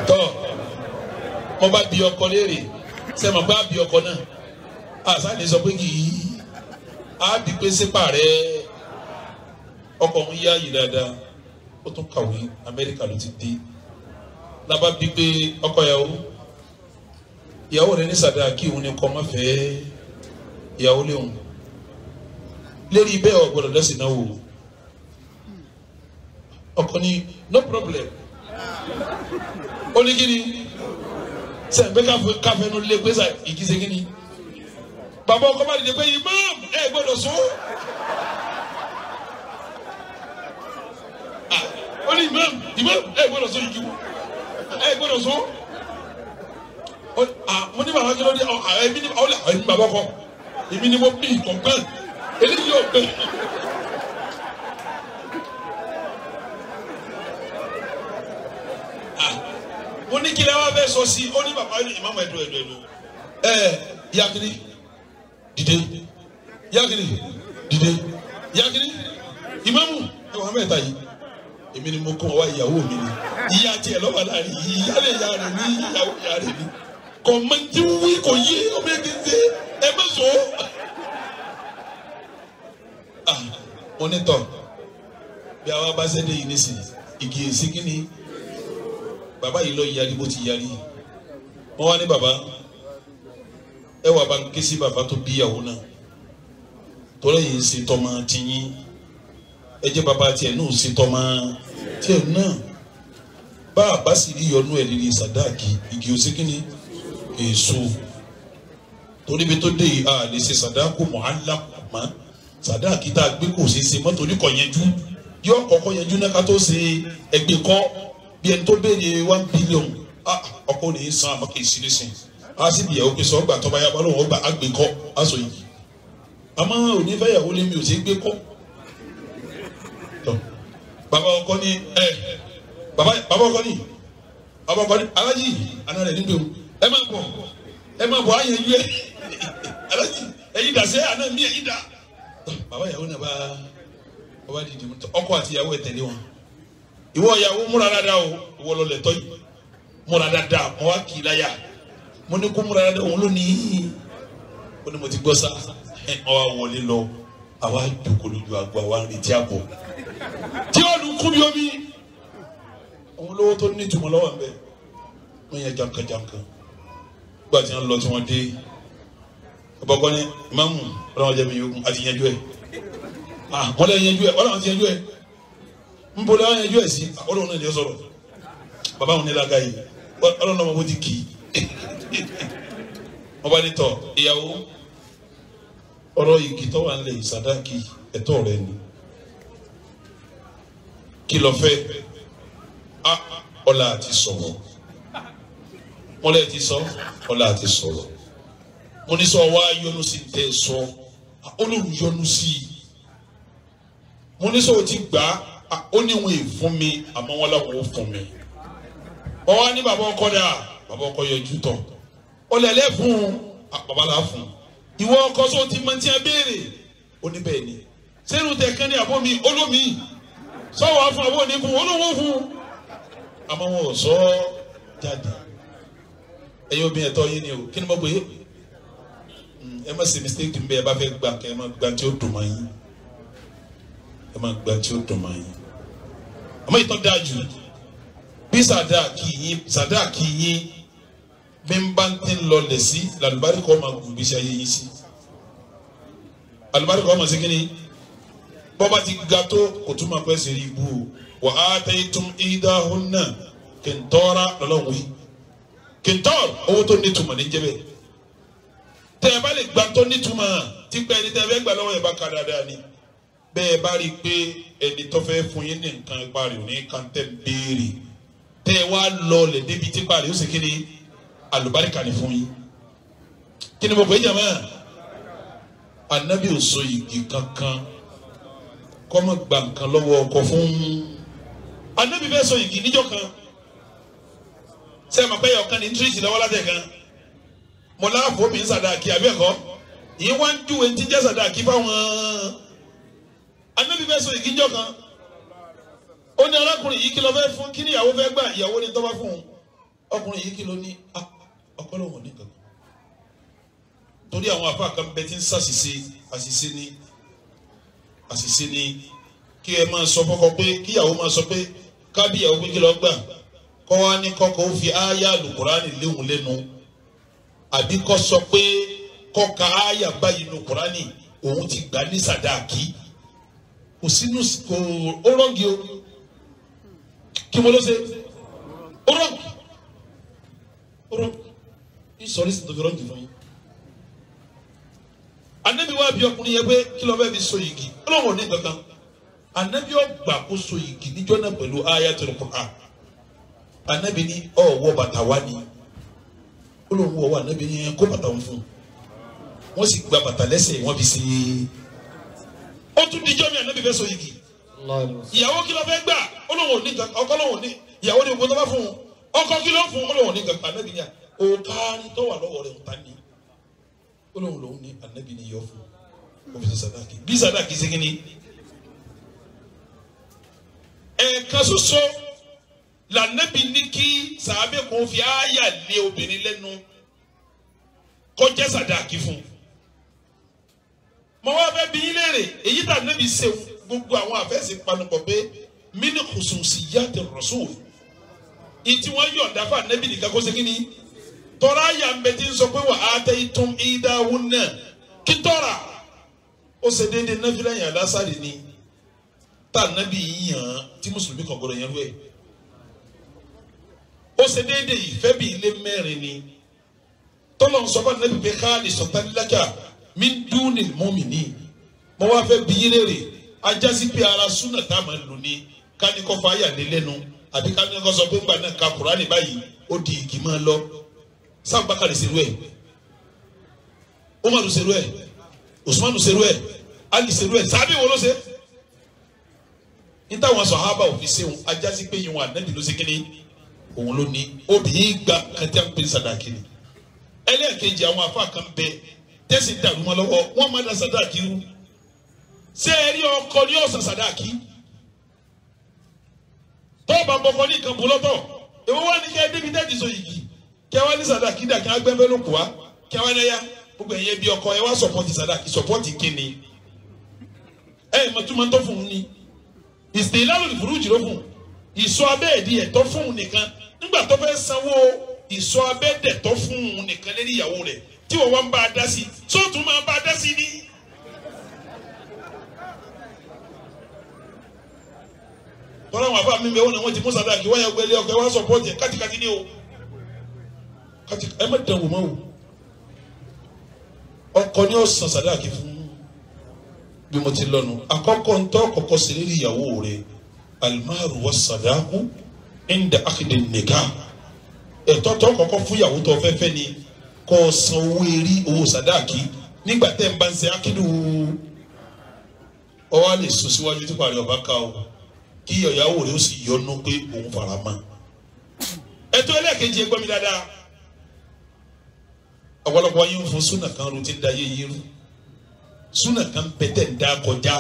tọ́ mo bá bi ọkọ léèrè sẹ́mi bá bi ọkọ náà àṣàlẹ̀ sọ pé kì í á bí pé sípà rẹ ọkọ òun yá yìí dáadáa ó tún kàwé Amẹ́ríkà ló ti dé lábá bí pé ọkọ ìyàwó rẹ ní sàdáàkì òun ni kọ́ máa fẹ́ ìyàwó léwu lérí bẹ́ẹ̀ ọ̀gbọ́dọ̀ lẹ́sìn náà wò ọkọ ní no problem ó ní kíni sẹ́yìn bẹ́ẹ̀ káfẹ́ nu lé pé sà ìkíse kíni bàbá ọkọ bá dìde pé imam ẹ gbọ́dọ̀ sọ ó ní imam ẹ gbọ́dọ̀ sọ ìkíwò ẹ gbọ́dọ̀ sọ mo ní bàbá kí ló dé ẹbí ní bàbá ọkọ èmi ni mo bí ìkọ̀gbọ́n eléyìí ò gbẹ. mo ní kí lè wá fẹ́ sọ sí ó ní bàbá ní ìmáàmù ẹ̀dùn yakini dìde yakini dìde yakini ìmáàmù ẹ̀wọ̀n mẹ́ta yìí èmi ni mo kọ́ wa ìyàwó mi ni ìyá tiẹ̀ lọ́wọ́ láàrin ìyá lè ya rẹ̀ ní ìyàwó ìyá rẹ̀ ní kò mọ tí wí kò yé ọmọ ẹgbẹ́ ṣe ẹ bẹ́ sọ. onítọ̀ bí àwa bá ṣẹ́dẹ̀ yìí nísìnyí igi èsì kínní bàbá yìí lọ yarí bó ti yarí wọ́n wá ní bàbá ẹ wà bá ń ké sí bàbá tó bí ìyàwó náà tọ́lá yìí ń ṣe tọ́mọ tiyín ẹ jẹ́ bàbá tiẹ̀ náà ṣe tọ́mọ tiẹ̀ náà bá a bá sì rí yọnú ẹ̀ lílì sàdáàkì igi òsì kínní èso torí bí tó dé yìí a lè ṣe sàdáàkù mọ́ sàdáàkì tá a gbé kò ṣe ṣe mọ́tò oníkọ̀ yẹnjú yóò kọ́kọ́ yẹnjú náà ká tó ṣe ẹgbẹ́ kọ́ bí ẹni tó béèrè 1 billion ọkọ ní í san àmọ́ kì í sí nísìn á sì bìyàwó pé sọ́gbà tọ́ba yá balùwọ̀n ọgbà àgbẹ̀ kọ́ aṣọ yìí àmọ́ onífẹ̀yàwó lé mi ò sí gbé kọ́ bàbá ọkọ ní bàbá ọkọ ní alájì àná rẹ̀ nígbè ẹ máa bọ̀ àyànjú ẹ alájì ẹ̀yin dà sẹ́ àná mi ẹ̀yin dà bàbá ìyàwó náà bá dìde ọkọ àti ìyàwó ẹ̀ tẹ̀lé wọn ìwọ ìyàwó múra dáadáa o ìwọ lọ lẹ̀tọ́ yìí múra dáadáa mo wá kì í láyà mo ní kó múra dáadáa òun ló ní ó ní mo ti gbọ́ sá ọ wá wọlé lọ àwa jókòó lójú àgbà wa ń retí àbọ̀ tí ó lù kú bí omi òun lówó tó ní ìtumọ̀ lọ́wọ́ ń bẹ̀ wọ́n yẹ jankan gbà tí wọ́n lọ tí wọ́n dé ọ̀bọ̀kọ́ ní ìmáàmù ọlọ́wọ́n jẹ́ mi yókùn àti yanjú ẹ̀ wọ́n lè yanjú ẹ̀ ọlọ́wọ́n ti yanjú ẹ̀ ń bọ̀ lọ́wọ́ yanjú ẹ̀ sí ọlọ́wọ́n náà ni ó sọ̀rọ̀ bàbá wọn ní lága yìí ọlọ́wọ́n náà wọ́n ti kì í wọ́n bá ní tọ̀ ìyàwó ọ̀rọ̀ igi tó wà nílẹ̀ ìsàdákì ẹ̀tọ́ rẹ ni kí ló fẹ́ ọlá àti sọ̀rọ̀ wọ́n lè ti sọ ọlá àti sọ̀rọ̀ mo ní sọ wá yọnu sí tẹ sọ olóòrùn yọnu sí i mo ní sọ o ti gbà á ó ní wọn èèfún mi àmọ́ wọn làwọn ò fún mi wọ́n wá ní bàbá ọkọ dà bàbá ọkọ yọjú tọ̀ ọlẹ́lẹ́ fún bàbá là fún ìwọ ọkọ sọ ti mọ tí a béèrè ó ní bẹ́ẹ̀ ni sẹ́nu tẹ kán ní àbọ̀ mi olómi sọ́wọ́ àfún àbọ̀ ní fún olówó fún àmọ́ wọn ò sọ jáde ẹ̀yin obìnrin ẹ̀tọ́ yín ni o kí ni mo gbé ẹ má ṣe mistake nbẹ ẹ bá fẹ́ gbà kẹ ẹ má gbà tí ó dùn mọ́ yín ẹ má gbà tí ó dùn mọ́ yín àmọ́ ìtọ́ dáa jù bí sàdáàkì yín bí n bá ti ń lọ lẹ̀ sí làlùbáríkà ọmọ gbèsè ayé yín sí àlùbáríkà ọmọ sí kí ni bọ́ba ti ga tó kò tún máa pẹ́ sí ibú o wà á tẹ́ tún ìdáhùn náà kì ń tọ́ra lọ́lọ́wọ́ yìí kìntọ́ọ̀lù owó tó nítumọ̀ ní jẹ́bẹ̀ tẹ́ ẹ bá lè gba tó nítumọ̀ tí pé ẹni tẹ́ ẹ bẹ́ gbà lọ́wọ́ ẹ bá ka dáadáa ni bẹ́ẹ̀ bá rí i pé ẹni tó fẹ́ fún yín ní nǹkan ipa rẹ̀ ò ní kàn tẹ́ ń béèrè tẹ́ ẹ wá lọ lẹ̀ débi tí ipa rẹ̀ ó sì kí ni àlùbáríkà ni fún yín kí ni mo pè é jàmọ́ anabi ò so igi kankan kọ́ mọ́ gba nǹkan lọ́wọ́ ọkọ fún anabi fẹ́ so igi níjọ́ kan sẹ́yìn àpẹyẹ ọ̀kan ní tírìtì lọ́wọ́ látẹ̀ kan mọ̀lá fòmí sàdáàkì àbẹ́ẹ̀kọ́ yìí wá ń júwe ti jẹ́ sàdáàkì fáwọn anábì fẹ́ so ìkíjọ́ kan ó ní arákùnrin yìí kí ló fẹ́ fún kí ni ìyàwó fẹ́ gbà ìyàwó ni tó bá fún un ọkùnrin yìí kí ló ní ọkọ lóhùn ní kankan torí àwọn àfa kan bẹ tí ń ṣàṣìṣe àṣìṣe ni kí ẹ máa sọ fọkọ pé kí ìyàwó máa sọ pé kábí ìyàwó pé kí ló gbà kọ́ wa ní kọ́kọ́ ó fi ááyà lùkùránì léwu lẹ́nu àbí kọ́ sọ pé kọ́ka ááyà báyìí lùkùránì òun ti gbà ní sàdáàkì kò sínú kò ó rọ́ǹgì o kí mo ló ṣe ó rọ́ǹgì ìsọ̀rí sì tó fi rọ́ǹgì fún yín. Ànábì wa bí ọkùnrin yẹn pé kí ló fẹ́ fi so yìgì ọlọ́wọ́ ní kankan Ànábì ọgbà kó so yìgì níjọ́ náà pẹ̀lú ááyàtul Qur'an. Ànábì ní ọwọ́ bàtà wá ní olóhùn ọwọ́ Ànábì ní kó bàtà wọn fún wọn sì gba bàtà lẹ́sẹ̀ wọn fi sí ó tún dijọ́ mi Ànábì fẹ́ so yìgì ìyàwó kí ló fẹ́ gbà olóhùn ní ọkọ lóhùn ní ìyàwó ní gbogbo tó bá fún ọkọ kí ló fún olóhùn ní kankan Ànábì ní òkàrí tó wà lọ́wọ́ rẹ̀ òtá ní olóhùn lòún ní Ànábì ní yọ fún òfìsì sàdáàkì bí sàdáàkì sí kí ni ẹ̀ẹ̀kan ṣoṣo lànàbì ní kí sàábẹ kò fi àyà lé obìnrin lẹ́nu kọjá sàdáàkì fún mọ wá fẹ́ bí yín léèrè èyí tà nàbì ṣe gbogbo àwọn àfẹsẹ panupọ̀ pé mini khususiyyati rasul ìtí wọn yọ̀ǹda fún ànàbì nìkan kó segin ni tọ́ra àyà ń bẹ tí ń sọ pé wà á tẹ ìtún ìdáhùn náà kí tọ́ra ó ṣe déédéé náfìlà yàn lásàrì ni tá ànàbì yàn tí mùsùlùmí kan gbọdọ̀ yẹn lú ẹ̀. Ó ṣe déédéé ìfẹ́ bí ilé mẹ́rin ni tọ́lọ̀ ń sọ fún Ànábì pé káàdì sọ̀tánilẹ́kà min dunil mu'minin mo wá fẹ́ bí yín léèrè ajásí pé ara súnà tá a máa lò ní káni kọ́ fàáyà lé lẹ́nu àbí káni kọ́ sọ pé ńgbà náà ka Kùránì báyìí ó di igi máa lọ Sábàkàrì ṣerú ẹ̀ Umaru ṣerú ẹ̀ Usmanu ṣerú ẹ̀ Ali ṣerú ẹ̀ sábẹ́ wo ló ṣe níta wọn sàhábà òfin ṣe wọn ajásí pé yìí wọn Ànábì ló ṣe kíni òun ló ní obìnrin gba kẹtẹ ń pè sàdáàkì ni ẹlẹ́ẹ̀kejì àwọn afa kan bẹ tẹ́sí dàrú mọ́ lọ́wọ́ wọ́n máa da sàdáàkì rú ṣé ẹ rí ọkọ ní ọ̀sán sàdáàkì tọ́ọ̀bà bọ̀kọ ní nǹkan bọ́lọ́tọ̀ èwo wá ní kẹ́ ẹ débi tẹ́tì so yìí kẹ́ wá ní sàdáàkì dà kí agbẹ́fẹ́ ló kù wá kẹ́ wá lẹ́yà gbogbo ẹ̀yẹ bí ọkọ ẹ wá sọ̀pọ̀tì sàdáàkì sọ̀pọ̀tì kíni ẹ̀ mọ̀túmọ̀tọ́ fún un ní ìsìtìlálò ìfúrújì ló fún un ìsọ abẹ́ ẹ̀dí ẹ̀tọ́ fún un nìkan nígbà tó fẹ́ sanwó ìsọ abẹ́ dẹ̀tọ́ fún un nìkan lérí ìyàwó rẹ̀ tí wọ́n wá ń bá a dá sí sóòtún máa bá a dá sí ní. tọ́lá wọn àbá mi bẹ́ẹ̀ wọ́n náà wọ́n ti mú sàdáàkì wáyà gbẹ́lẹ́ ọkọ̀ ẹ̀ wá sọ̀pọ̀tì ẹ̀ kátikáti ní o ẹ má dàn wò má wò ọkọ ni ó san sàdáàkì fún bí mo ti lọ́nu àkọ́kọ́ ntọ́ kọ́kọ́ sí lérí ìyàwó rẹ̀ alimaru wa sadaku inda akidi nikah ẹ̀tọ́ tó kọ́kọ́ fún ìyàwó tó fẹ́fẹ́ ni kó san owó erí owó sadaki nígbà tẹ́ ń bá ń ṣe akidu ọ wá lè sùn síwájú tí parí ọba ká o kí ìyàwó rẹ̀ ó sì yọnu pé òun fara mọ́ ẹ̀tọ́ ẹlẹ́ẹ̀kejì ẹgbẹ́ mi dáadáa ọ̀pọ̀lọpọ̀ yín fún súnà kan ro ti ń da yé yín rú súnà kan pẹ̀tẹ̀ ń dá kọjá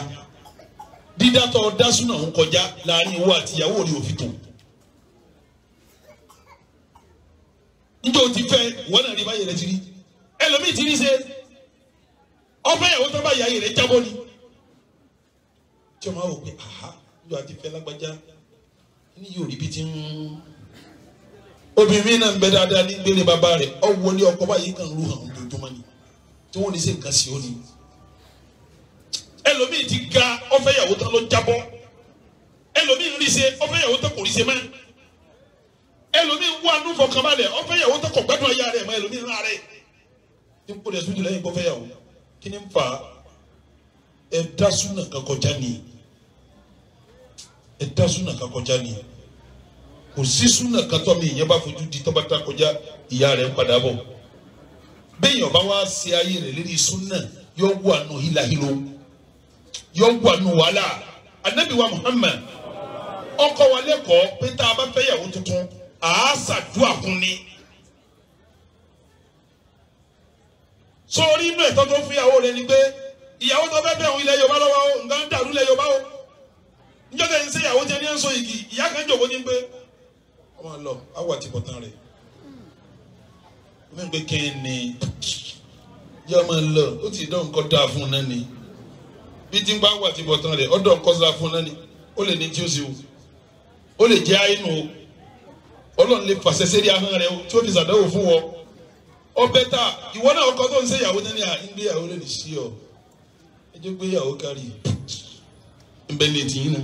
dídátọ̀ dásúnà ń kọjá láàrin owó àti ìyàwó rẹ̀ òfin tó. njẹ́ o ti fẹ́ wọ́n náà rí báyìí rẹ̀ ti rí ẹlòmíì ti rí ṣe ọbẹ̀ ìyàwó tó bá yà yìí rẹ̀ jábọ́ ni. tí o máa wò pé aha njẹ́ o ti fẹ́ lágbájá ní yóò rí bí ti ń. obìnrin náà ń bẹ dáadáa ní gbélé bàbá rẹ̀ ọ wọlé ọkọ báyìí kan rú hàn ojoojúmọ́ ni tí wọ́n ní ṣe nǹkan sí ó ní. ẹlòmíì ti ga ọfẹ yàwó tán ló jábọ́ ẹlòmíì rí ṣe ọfẹ yàwó tán kò rí ṣe mọ́ ẹlòmíì wà nù fọkànbalẹ̀ ọfẹ yàwó tán kò gbádùn ayé rẹ̀ mọ́ ẹlòmíì ńlá rẹ̀ ní kó lè sójú lẹ́yìn kọfẹ yàwó kí ni ń fa ẹ dá súnà kan kọjá ni ẹ dá súnà kan kọjá ni kò sí súnà kan tọ́ mi ìyẹn bá fojú di tọ́ bá ta kọjá ìyá rẹ̀ ń padà bọ̀ bẹ́ẹ̀ yọ̀ọ́ bá wá ṣe ayé rẹ̀ lérí súnà yóò wà nù hílàhílò yóò wà nù wàhálà anabi wa Muhammad ọkọ wa lẹ́kọ̀ọ́ pé tá a bá fẹ́ yàwó tuntun àá ṣàdúà fún ni. sórí inú ẹ̀tọ́ tó fún ìyàwó rẹ ni pé ìyàwó tó fẹ́ bẹ̀ òun ilẹ̀ Yorùbá lọ́wọ́ o nǹkan dàrú ilẹ̀ Yorùbá o níjọ́ tẹ̀ ń ṣe ìyàwó tẹ̀ ní ẹ̀ńsọ igi ìyá kan jòkó ní pé ọmọ lọ awọ àti bọ̀tán rẹ̀ mẹ́rin pé kẹ́hìn ni yọ ọmọ lọ ó ti dán nǹkan dáa fún un náà ni bí tí ń bá wà tí bọ̀tán rẹ̀ ọ̀dọ̀ kọ́sílá fún náà ni ó lè ní tí ó sì wò ó lè jẹ́ àínú o Ọlọ́run lè fàṣẹ sẹ́rí ahọ́n rẹ̀ o tí ó fi ṣàdánwò fún wọn ọbẹ̀ ta ìwọ náà ọkọ tó ń ṣe ìyàwó ní à ń gbé ìyàwó lè ní sí ọ ẹjọ́ gbé ìyàwó kárí ń bẹ lè tì í nu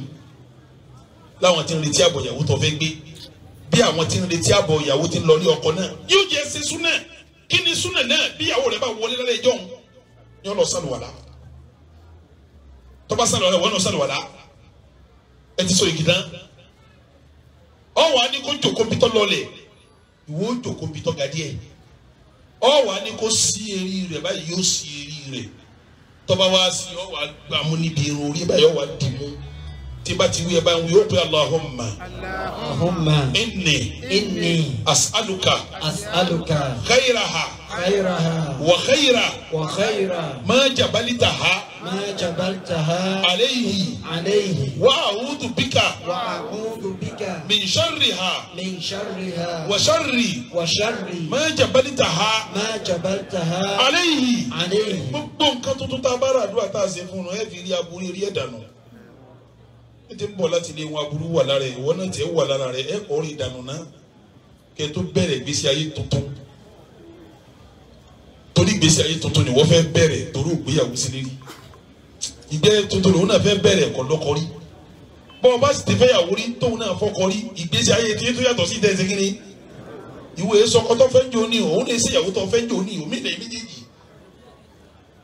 láwọn tí ń retí àbọ̀ ìyàwó tó fẹ́ gbé bí àwọn tí ń retí àbọ̀ ìyàwó tí ń lọ rí ọkọ náà yóò jẹ́ ṣe súnà kí ni súnà náà bí ìyàwó rẹ̀ bá wọlé lálẹ́ ìjọ́ òun ni ó lọ sàlùwàlá tọ́ba sàlùwàlá wọ́n náà sàlùwàlá ẹ ti sọ ìgìdán ọ̀wọ́ á ní kó jòkó bitọ́ lọlẹ̀ ìwọ jòkó bitọ́ gadìẹ̀ ọ̀wọ́ á ní kó sí eré rẹ̀ báyìí yóò sí eré rẹ̀ tọ́ba wá sí ọ̀wọ́ á gbàmú níbi irun orí báyìí ọ̀wọ́ á dì mú tí bá ti wí ẹ bá ń wí ó pé Allahumma inni as'aluka khayraha wa khayra ma jabaltaha alayhi wa a'udhu bika min sharriha wa sharri ma jabaltaha alayhi gbogbo nǹkan tuntun tá a bá rà àdúrà tá a ṣe fún un ẹ fi rí aburú rí ẹ̀ dànù ti ń bọ̀ láti ilé wọn aburú wà lára ẹ̀ ìwọ náà tiẹ̀ wà lára rẹ̀ ẹ̀ kọ́ rí ìdànù náà kẹ́ tó bẹ̀rẹ̀ ìgbésí ayé tuntun torí ìgbésí ayé tuntun ni wọ́n fẹ́ bẹ̀rẹ̀ torí ògbéyàwó sílé rí ìgbẹ́ tuntun lòun náà fẹ́ bẹ̀rẹ̀ ẹ̀kọ́ lọ́kọ rí bọ́n bá sì ti fẹ́ yàwó rí tóun náà fọ́kọ rí ìgbésí ayé tí tó yàtọ̀ sí ìdẹ́sẹ̀ kí ni ìwé sọkọ tó fẹ́ jò ní òun lè ṣe ìyàwó tó fẹ́ jò ní omi ilẹ̀ méjèèjì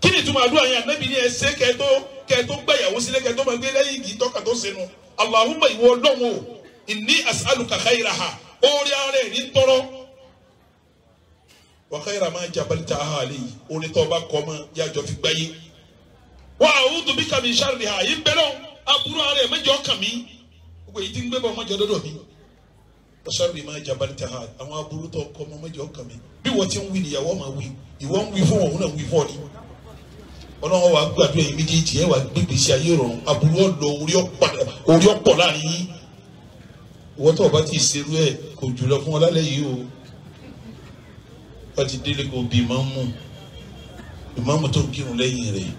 kí ni ìtumọ̀ àdúrà yẹn Ànábì ní ẹsẹ̀ kẹ́ẹ̀tó gbẹ̀yàwó sílẹ̀ kẹ́ẹ̀tó máa gbé lẹ́yìn igi tọ́ka tó sẹ́nu Allahumma ìwọ Ọlọ́run o inni as'aluka khayraha orí ara ẹ̀ ní tọrọ wa khayra ma jabaltaha alayhi orí tó bá kọ́ mọ́ yájọ́ fi gbáyé wa a'udhu bika min sharriha yìí bẹ́ẹ̀ náà aburú ara ẹ̀ mẹ́jọ kàn mí gbogbo èyí tí ń gbé bọ̀ mọ́jọ dọ́dọ̀ mi ọ̀sọ́rì máa jabalita ha àwọn aburú tó kọ́ ọmọ mẹ́jọ kàn mí bí wọ́n ti ń wí níyàwó máa wí ìwọ ń wí fún òun náà ń wí fún ọ ni ọlọ́wọ́ wa gbàdúrà yìí méjèèjì ẹ̀ wà gbégbé sí ayé rọrùn aburú ọ̀lọ́ orí ọ̀pọ̀ láàrin yín ìwọ́n tó o bá ti ṣerú ẹ̀ kò jùlọ fún ọ lálẹ́ yìí o wọ́n ti délé kò bí ìmáàmù tó ń kírun lẹ́yìn rẹ̀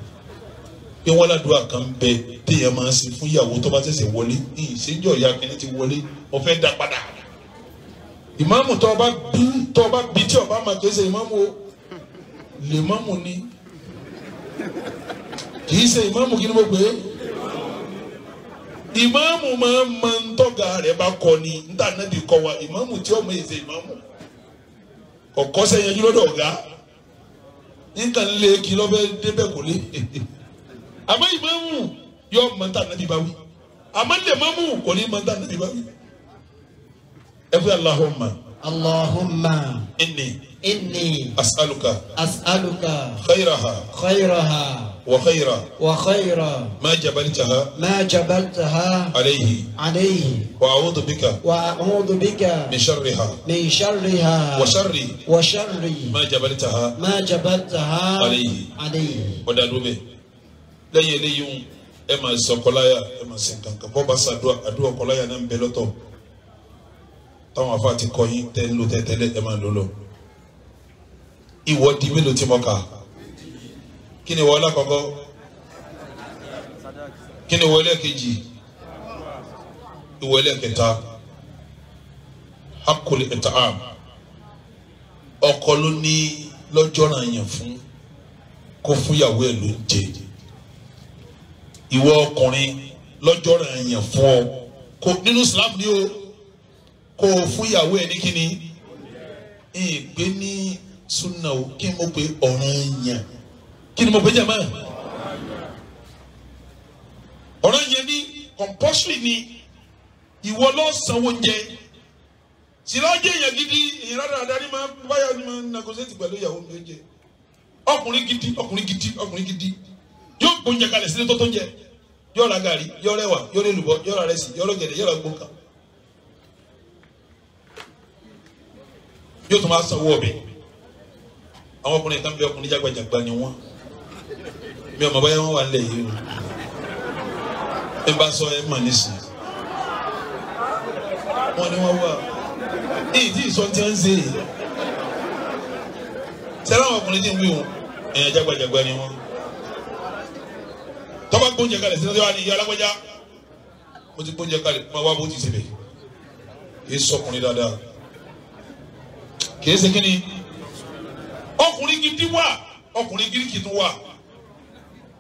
pé wọ́n ládùúgbò kan bẹ téèyàn máa ń ṣe fún ìyàwó tó bá ṣẹ̀ṣẹ̀ wọlé ní ìṣèjọ́ ìyá kìíní ti wọlé ọ̀fẹ́ dá padà ìmáàmù tó bá bí tí ọba máa kése ìmáàmù o lè máàmù ni kì í ṣe ìmáàmù kí ni mo gbé ìmáàmù máa ń mọ ntọ́gà rẹ̀ bá kọ ni níta náà bí kọ wa ìmáàmù tí ọmọ yìí ṣe ìmáàmù ọ̀kọ́ sẹ́yìn ẹjú lọ́dọ̀ ọ̀gá nǹkan lé kí lọ́fẹ́ débẹ̀ kò lé àmọ́ ìmáàmù yọ mọ̀ntà nàbí bá wí àmọ́ lè máàmù kò ní mọ̀ntà nàbí bá wí. ẹ fẹ́ Allahumma inni as'aluka khayraha wa khayra ma jabaltaha alayhi wa a'udhu bika min sharriha wa sharri ma jabaltaha alayhi ọ̀dà lóbẹ̀ lẹ́yìn eléyìí ẹ máa sọ kọláyà ẹ máa sìn kankan bọ́ bá sa àdúrà kọláyà náà ń bẹ lọ́tọ̀ táwọn afa ti kọ́ yín tẹ́ ń lò tẹ́tẹ́lẹ̀ ẹ máa lò lọ. ìwọ di mélòó tí mo kà kí ni ìwọ alákọ̀ọ́kọ́ kí ni ìwọ ẹlẹ́ẹ̀kejì ìwọ ẹlẹ́ẹ̀kẹta hakul it'am ọkọ ló ní lọ́jọ́ náà yàn fún kó fúnyàwó ẹ̀ ló ń jẹ ìwọ ọkùnrin lọ́jọ́ náà yàn fún ọ kó nínú Islam ni o kó fúnyàwó ẹ̀ ní kíni ìgbé ní sunna o kí n mo pe ọ̀ranyàn kí ni mo pe jẹ́ mọ́ ọ̀ranyàn ní compulsory ni ìwọ ló sanwó jẹ sílájẹ yẹn gidi ìyẹn adarí máa báyà ni máa negotiate pẹ̀lú ìyàwó mi ó jẹ ọkùnrin gidi yóò gbóúnjẹ kalẹ̀ sílẹ̀ tó jẹ yóò ra gàrí yóò rẹwà yóò rẹ lùbọ́ yóò ra rẹsì yóò rọ gẹ̀dẹ̀ yóò ra gbóǹkà yóò tún máa sanwó ọbẹ̀ àwọn ọkùnrin kan bí ọkùnrin jágbàjàgbà ni wọn mi ò mọ̀ báyà wọn wà nílẹ̀ yìí o ẹ bá sọ ẹ mọ̀ nísìnyí wọn ni wọn wà èyí tí ìsọ ti ń ṣe sẹ́rẹ́ àwọn ọkùnrin tí ń wí wọn ẹ̀yàn jágbàjàgbà ni wọn tọ́ba gbóúnjẹ kalẹ̀ sínú tí wàá ní ìyá alágbájá mo ti gbóúnjẹ kalẹ̀ máa wá bó ti ṣe bẹ̀ kì í sọkùnrin dáadáa kì í ṣe kíni ọkùnrin gidi wà ọkùnrin gíríkì tún wà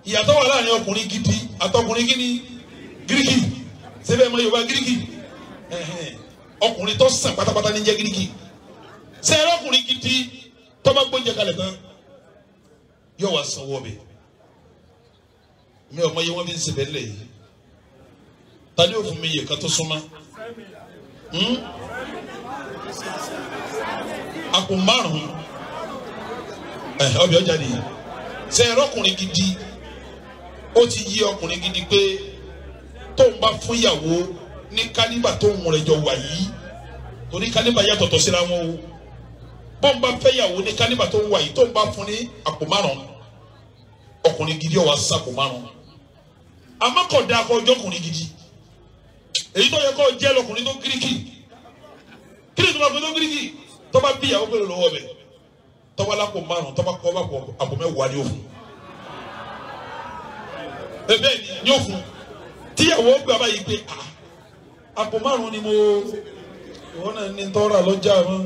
ìyàtọ̀ wà láàrin ọkùnrin gidi àtọkùnrin kíni gíríkì sẹ́fẹ̀ mọ Yorùbá gíríkì ọkùnrin tó sàn pátápátá ní jẹ́ gíríkì sẹ́ẹ̀rẹ́ ọkùnrin gidi tọ́ba gbóúnjẹ kalẹ̀ tán yóò wá sanwó ọbẹ̀ mi ò mọ iye wọn fi ń sebẹ̀ lẹ̀ yìí tani ò fún mi yẹ ká tó súnmọ́ àpò márùn ọbẹ̀ ọjà nìyí sẹ́ẹ̀rẹ́ ọkùnrin gidi ó ti yí ọkùnrin gidi pé tóun bá fún ìyàwó ní kálíbà tó ń rẹ̀ jọ wà yìí torí kálíbà yàtọ̀tọ̀ síra wọn o bọ́n bá fẹ́ ìyàwó ní kálíbà tó ń wà yìí tó ń bá fún ní àpò márùn ọkùnrin gidi ó wá sàpò márùn àmọ́ kò dáa kó ọjọ́ ọkùnrin gidi èyí tó yẹ kó jẹ́ lọkùnrin tó gíríkì kí ni tó bá fẹ́ tó gíríkì tó bá bí ìyàwó pẹ̀lú lọ́wọ́ bẹ̀ tó bá lápò márùn tó bá kọ́ bá àpò mẹ́wàá ni ó fún bẹ́ẹ̀ ni ó fún tíyàwó gbà báyìí pé àpò márùn ni mo ìwọ náà ní tọ́ra lọ́jà mọ́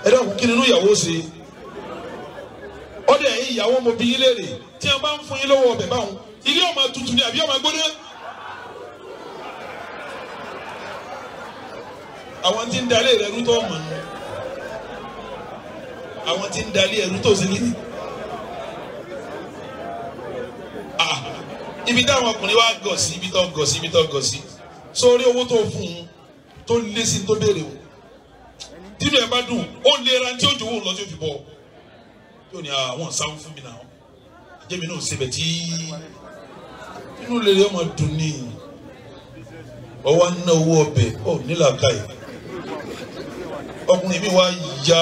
ẹ dákun kí nínú ìyàwó ṣe ọdẹ ẹ̀yìn ìyàwó mo bí yín léèrè tí a bá ń fún yín lọ́wọ́ ọbẹ̀ báwọn ilé ọmọ tutù ni àbí ọmọ gbóná àwọn tí ń dalẹ̀ rẹ̀ rú tó mọ̀ nù àwọn tí ń dalẹ̀ rú tó ṣe kíni ibi táwọn ọkùnrin wa gọ̀ sí ibi tó gọ̀ sí sórí owó tó fún un tó lé sí tó béèrè o tínú ẹ bá dùn ó lera tí ó jòwó lọ tí ó fi bọ yóò ní àwọn sáwọn fún mi náà àjẹmí náà ṣe bẹ tí inú lè rí ọmọ dùn ní ọwọ́ ná owó ọbẹ̀ ó nílà káyì ọkùnrin mi wá ya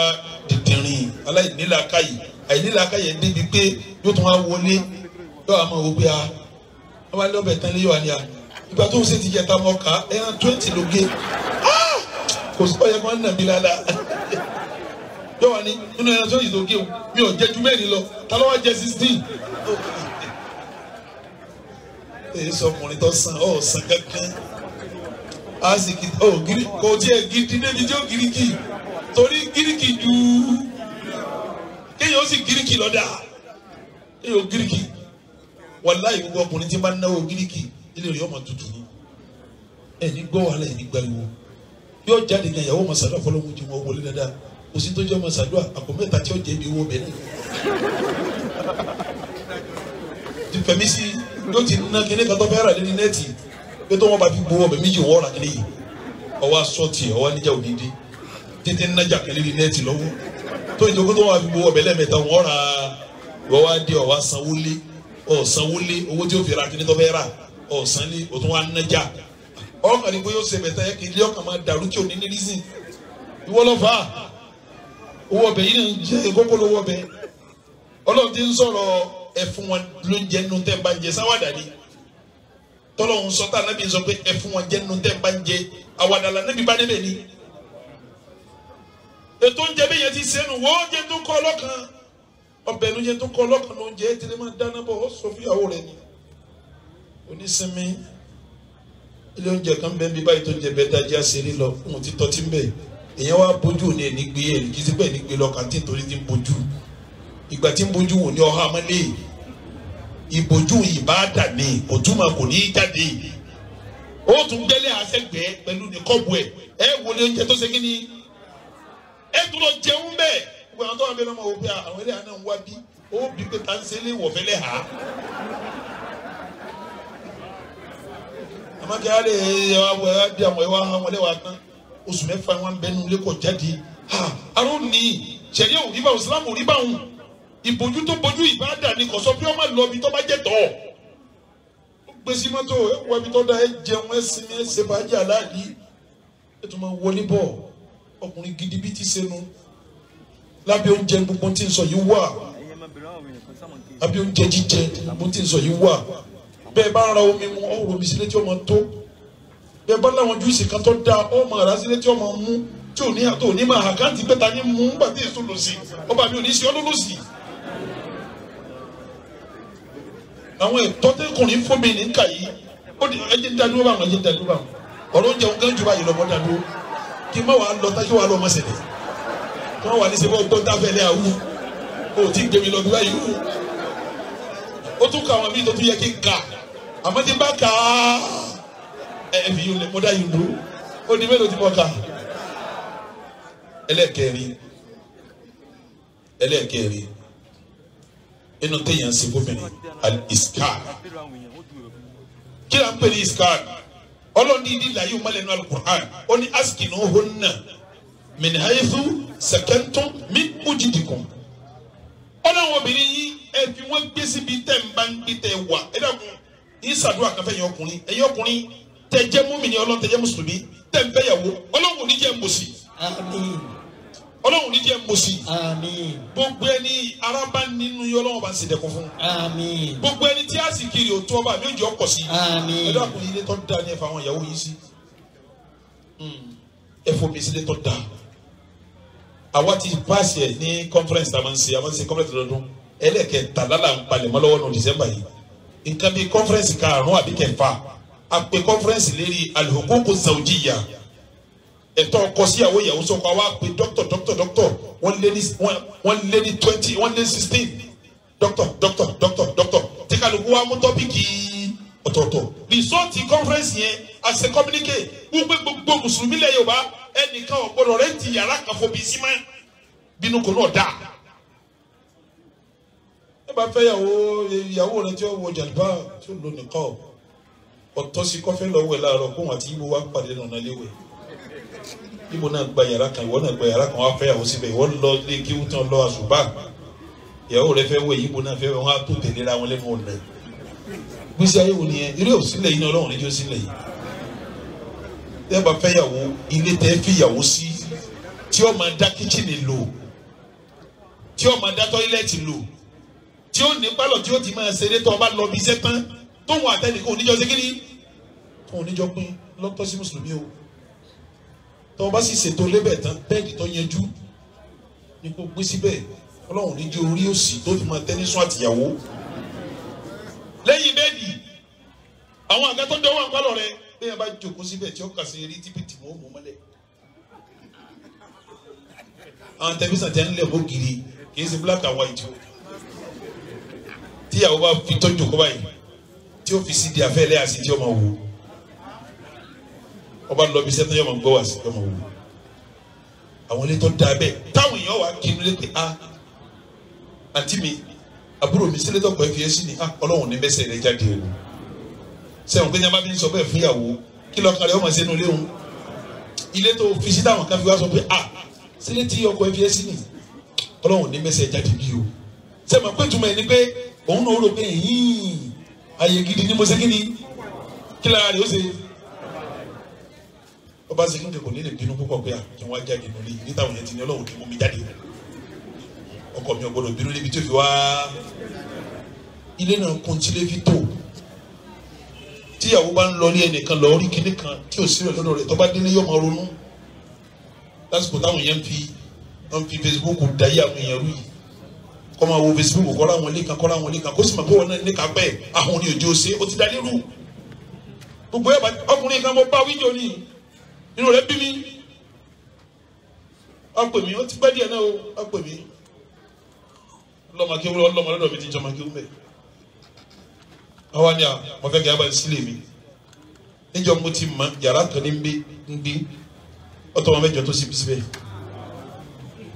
dìndìnrín aláìnílàákàyè àìnílàákàyè débi pé yóò tún wá wọlé yóò wá máa wò pé wọ́n bá lé ọbẹ̀ tán lé yóò wá ní ìgbà tó ń ṣe ti jẹ ta mọ́ ká ẹran 20 ló gé kò sí ọ̀yẹ́ kan nàbí lálá yóò wá ní nínú ẹran 20 ló gé o mi ò jẹ ju mẹ́rin lọ ta ló wá jẹ 16. èyí sọ ọkùnrin tó san ọ̀ san kankan a sì kì gírí kò tiẹ̀ gidi débi tí ó gíríkì torí gíríkì ju kéèyàn ó sì gíríkì lọ́dà kéèyàn ó gíríkì wàláhì gbogbo ọkùnrin tí bá ń náwó gíríkì ilé rẹ̀ ọmọ tutù ni ẹni gbọ́ wàhálà ẹni gbariwo yóò jáde ní ìyàwó masadu afọlọ́mù jù wọ́n wọlé dáadáa kò sí tó jẹ́ masadu àpò mẹ́ta tí ó jẹ́ ibi owó bẹ́ẹ̀ ti fẹ̀mí sí yóò ti ná kíní kan tó fẹ́ rà lẹ́ni nẹ́ẹ̀tì pé tó wọ́n bá fi gbowó ọbẹ̀ méjì wọ́n rà kíní yìí ọwọ́ asọ́ọ̀tì ọwọ́ níjà òdìdí títí nájà kíní rí nẹ́ẹ̀tì lọ́wọ́ tó ìjókòó tó wọ́n bá fi gbowó ọbẹ̀ lẹ́ẹ̀mẹ́ta wọ́n rà wọ́n wá dé ọwọ́ sanwó-lé owó tí ó fi ra kíní tó fẹ́ rà ọ̀sánlé o tún wá nájà ọkàn ní pé yóò ṣe bẹ̀tẹ̀ yẹ kí ilé ọkàn máa dàrú tí ò ní nírísìn ìwọ lọ fà á owó ọbẹ̀ yìí ń jẹ́ kókó lówó ọbẹ̀ ọlọ́run ti ń sọ̀rọ̀ ẹ̀fún wọn ló ń jẹ́ nínú tẹ́ ń bá ń jẹ sáwádà ni tọ́lọ́run sọ tá ànábì sọ pé ẹ̀fún wọn jẹ́ nínú tẹ́ ń bá ń jẹ àwàdàlà níbi bá débẹ̀ ni ètò oúnjẹ bí yẹn ti sẹ́nu wọ́n jẹ́ tó kọ́ ọlọ́kan ọbẹ̀ ló jẹ́ tó kọ́ ọlọ́kan ló ń jẹ́ tẹ́lẹ̀ máa dáná bọ̀ ó sọ fún ìyàwó rẹ̀ ni onísìnmi ilé oúnjẹ kan bẹ́ẹ̀ bí báyìí tó jẹ bẹ́ẹ̀ dájá ṣeré lọ fún ti tọ́ tí ń bẹ̀ èèyàn wá bójú ní ẹni gbé ẹ̀ kí sí bẹ́ẹ̀ ní gbé lọ kàntí nítorí tí ń bójú ìgbà tí ń bójú wò ní ọha amálé ìbójú ìbáàdà ni òtúmọ̀ kò ní í jáde ó tún gbẹ́lẹ́ àṣẹgbẹ́ pẹ̀lú ní kọ́ọ̀bù ẹ̀ wọlé oúnjẹ tó ṣe kí ni ẹ̀ tún lọ jẹun bẹ́ẹ̀ gbogbo àwọn tó wà bẹ́ẹ̀ lọ́mọ wò pé àwọn ẹlẹ́yà náà ń wá bí ó bí pé tá ń ṣe lé wọ̀fẹ́lẹ́ hà á. amake ale awọ adi àwọn ẹwà àwọn ẹlẹwà tán oṣù mẹ́fà wọn bẹ nu lẹkọọ jáde arọ ní sẹríà òrí bá òsínlámù òrí bá wọn ìbòjú tó bójú ìbáàdà ni kò sọ pé ọmọ lọ bí tó bá jẹ tọ gbèsè mọ́tò ẹ wọ ibi tó da ẹ jẹun ẹ sinmi ẹ ṣe bàjẹ́ aláàdí ẹ tún máa wọlé bọ̀ ọkùnrin gidi bí ti sẹnu lábẹ́ oúnjẹ gbogbo tí ń sọ yìí wà lábẹ́ oúnjẹ jíjẹ gbogbo tí ń sọ yìí wà. Bẹ́ẹ̀ bá ra omi mu ọ̀rọ̀ omi sílé tí ó máa tó bẹ́ẹ̀ bá láwọn júùsì kan tó da ọ̀ máa rà sílé tí ó máa mú tí ò ní àtò òní máa àkáǹtì pẹ́ta ní mú nígbà tí èso lò sí ọba mi ò ní sí ọlọ́lọ́ sí. àwọn ẹ̀tọ́ tẹ́kùnrin fún mi ní nkà yìí ó di ẹjẹ́ dádúró báwọn ẹjẹ́ dádúró báwọn ọ̀rọ̀ oúnjẹ òun jù báyìí lọ́mọ dádúró kí n má wàá lọ tájú wa lọ́mọ sẹ̀lẹ̀ kí wọ́n wà ní sẹ́fọ́ gbọ́n dáfẹ́lẹ́ àwù ó ti gbé mi lọ bí báyìí ó tún kà wọn bí tó tún yẹ kí n kà àmọ́ tí n bá kà á ẹ̀fì yìí lè mọ́dá yìí lò ó ní mélòó tí mo kà ẹlẹ́ẹ̀kẹrin inú téèyàn ń ṣe gómìnà al-iskar kí ló ń pè ní iskar ọlọ́ọ̀ni ìdílé ayé ọmọlẹ́nu al-Qur'an ó ní askinuhunna min haythu sakantum min wujidikum ọlọ́wọ́n obìnrin yìí ẹ fi wọ́n gbé síbi tẹ̀ ń bá ń gbé tẹ̀ wà ẹ dàgbọ́n yìí ṣàdúrà kan fẹ́ ẹ̀yin ọkùnrin tẹ̀ jẹ́ mùmínì Ọlọ́run tẹ̀ jẹ́ mùsùlùmí tẹ̀ ń fẹ́ yàwó Ọlọ́run ní jẹ́ mọ̀sí. Àmín. Ọlọ́run ní jẹ́ mọ̀sí. Àmín. gbogbo ẹni araba nínú yọ Ọlọ́run bá ń ṣèdẹ̀kùn fún. Àmín. gbogbo ẹni tí a sì kiri òtún ọba mi ò jẹ́ ọkọ̀ sí. Àmín. ẹ dàgbọ́n ilé tó da ní ẹ̀fọ́ àwọn ìyàwó yìí sí. ẹ̀fọ́ mi sílé tó da. àwa ti paasi ẹ̀ ní conference tá a máa ń ṣe conference lọ́dún ẹlẹ́kẹ̀ẹ́ta lálà ń palẹ̀ mọ́ lọ́wọ́ nù December yìí nǹkan bíi conference karùn-ún àbí kẹfà àpè conference lérí al-huquq zawjiyya ẹ̀tọ́ ọkọ síyàwó ìyàwó sọ́kọ àwa pé doctor wọ́n lé ní 20 wọ́n lé 16 doctor tí kálukú wa mú tọ́pìkì ọ̀tọ̀ọ̀tọ̀ result conference yẹn àṣẹ communicate gbogbo mùsùlùmí lẹ̀ Yorùbá ẹnìkan ọ̀gbọ́dọ̀ rẹ̀ ti yàrá kan fò bíi símá bínú kò náà dáa ẹ bá fẹ́ ìyàwó rẹ tí ó wọ jàdùbá tí ó lò nìkan ọ̀tọ̀ sí kọ́fẹ́ lọ́wọ́ ẹ̀ láàárọ̀ kó wọn àti ibo wa pàdé nàná léwẹ̀ ibo náà gba yàrá kan ìwọ náà gba yàrá kan wá fẹ́ ìyàwó síbẹ̀ ìwọ lọ lé kí wọ́n tán lọ àṣùbà ìyàwó rẹ fẹ́ wẹ̀ ibo náà fẹ́ wọn á tó tẹ̀lé ra wọn lẹ́nu ọ̀nà gbèsè ayé wo nìyẹn eré òsínlẹ̀ yìí ní Ọlọ́run níjó sílẹ̀ yìí tẹ́ bá fẹ́ ìyàwó ilé tẹ́ fi ìyàwó sí tí ó máa dá kíchìnì lò tí ó máa dá tọ́ílẹ̀tì lò tí ó ní pálọ̀ tí ó ti máa ṣeré tó o bá lọ bí iṣẹ́ tán tóun àtẹnìkan oníjọ́ ṣe kíni tóun oníjọ́ pín lọ́tọ́ sí mùsùlùmí o tó o bá sì ṣètò lébẹ̀ tán bẹ́ẹ̀dì tó yanjú ní kó gbé síbẹ̀ ọlọ́run ní jẹ́ orí òsì tó fi máa tẹ́ní sún àtìyàwó lẹ́yìn bẹ́ẹ̀dì àwọn àga tó dánwò àpálọ̀ rẹ bẹ́ẹ̀ bá jókòó síbẹ̀ tí ó kà sí eré tíbitì mọ́ mọ́ mọ́lẹ̀ àwọn tẹlifíṣàn tẹ́ ń lẹ̀ mọ́ gírí kì í ṣe black and white o tíyàwó bá fi tọ́jú kọ́ báyìí tí ó fi sí di afẹ́ lẹ́yà sí tí ó máa wò ọba lọ bí sẹ́tọ́ yóò máa gbọ́ wá sí yóò máa wò àwọn ilé tó da bẹ́ẹ̀ táwọn èèyàn wà kí inú lé pé a àǹtí mi àbúrò mi sílẹ̀ tọkọ ẹ fi ẹ́ sí ni ọlọ́run ní bẹ́sẹ̀ rẹ jáde o sẹ́wọ̀n pé ní a bá fi ń sọ bẹ́ẹ̀ fún ìyàwó kí lọ́kàn rẹ̀ ọmọ sínú ilé òun ilé tó fi sí táwọn kan fi wá sọ pé sílẹ̀ tí ọkọ ẹ fi ẹ́ sí ni ọlọ́run ní bẹ́sẹ̀ jáde bí o sẹ́wọ̀n pé túmọ̀ ẹ ní pé òun náà rò pé ayé gidi ni mo ṣe kí ni kí lára rẹ̀ ó ṣe ọba ṣe kíndìn kò ní lè bínú púpọ̀ pé kí wọ́n á jáde nílé ní táwọn yẹn ti ní ọlọ́run kí mú mi jáde ọkọ mi ò gbọdọ̀ bínú níbi tí ó fi wá ilé náà kún tí lè fi tó tíyàwó bá ń lọ ní ẹnìkan lọ rí kinní kan tí ò sí rẹ̀ lọ́dọ̀ rẹ̀ tó bá délé yóò máa ronú lásìkò táwọn yẹn ń fi Facebook dayé àwọn èèyàn rú yìí kọ́ máa wo Facebook kọ́ra àwọn ilé kan kó sì máa kó wọn náà ní kápẹ́ àwọn ní òjò ṣe ó ti dalé rú gbogbo ẹ̀ ọkùnrin kan mo bá wíjọ ní inú rẹ̀ bí mi ọ pè mí ó ti pẹ́ díẹ̀ náà ó pè mí ọlọ́mọ lọ́dọ̀ mi ti jọmọ kí ó mẹ́ àwa ni mo fẹ́ kí a bá ń sílẹ̀ mi níjọ́ mo ti mọ yàrá kan ní ń gbé ọ̀tọ̀ wọn mẹ́jọ tó síbi síbẹ̀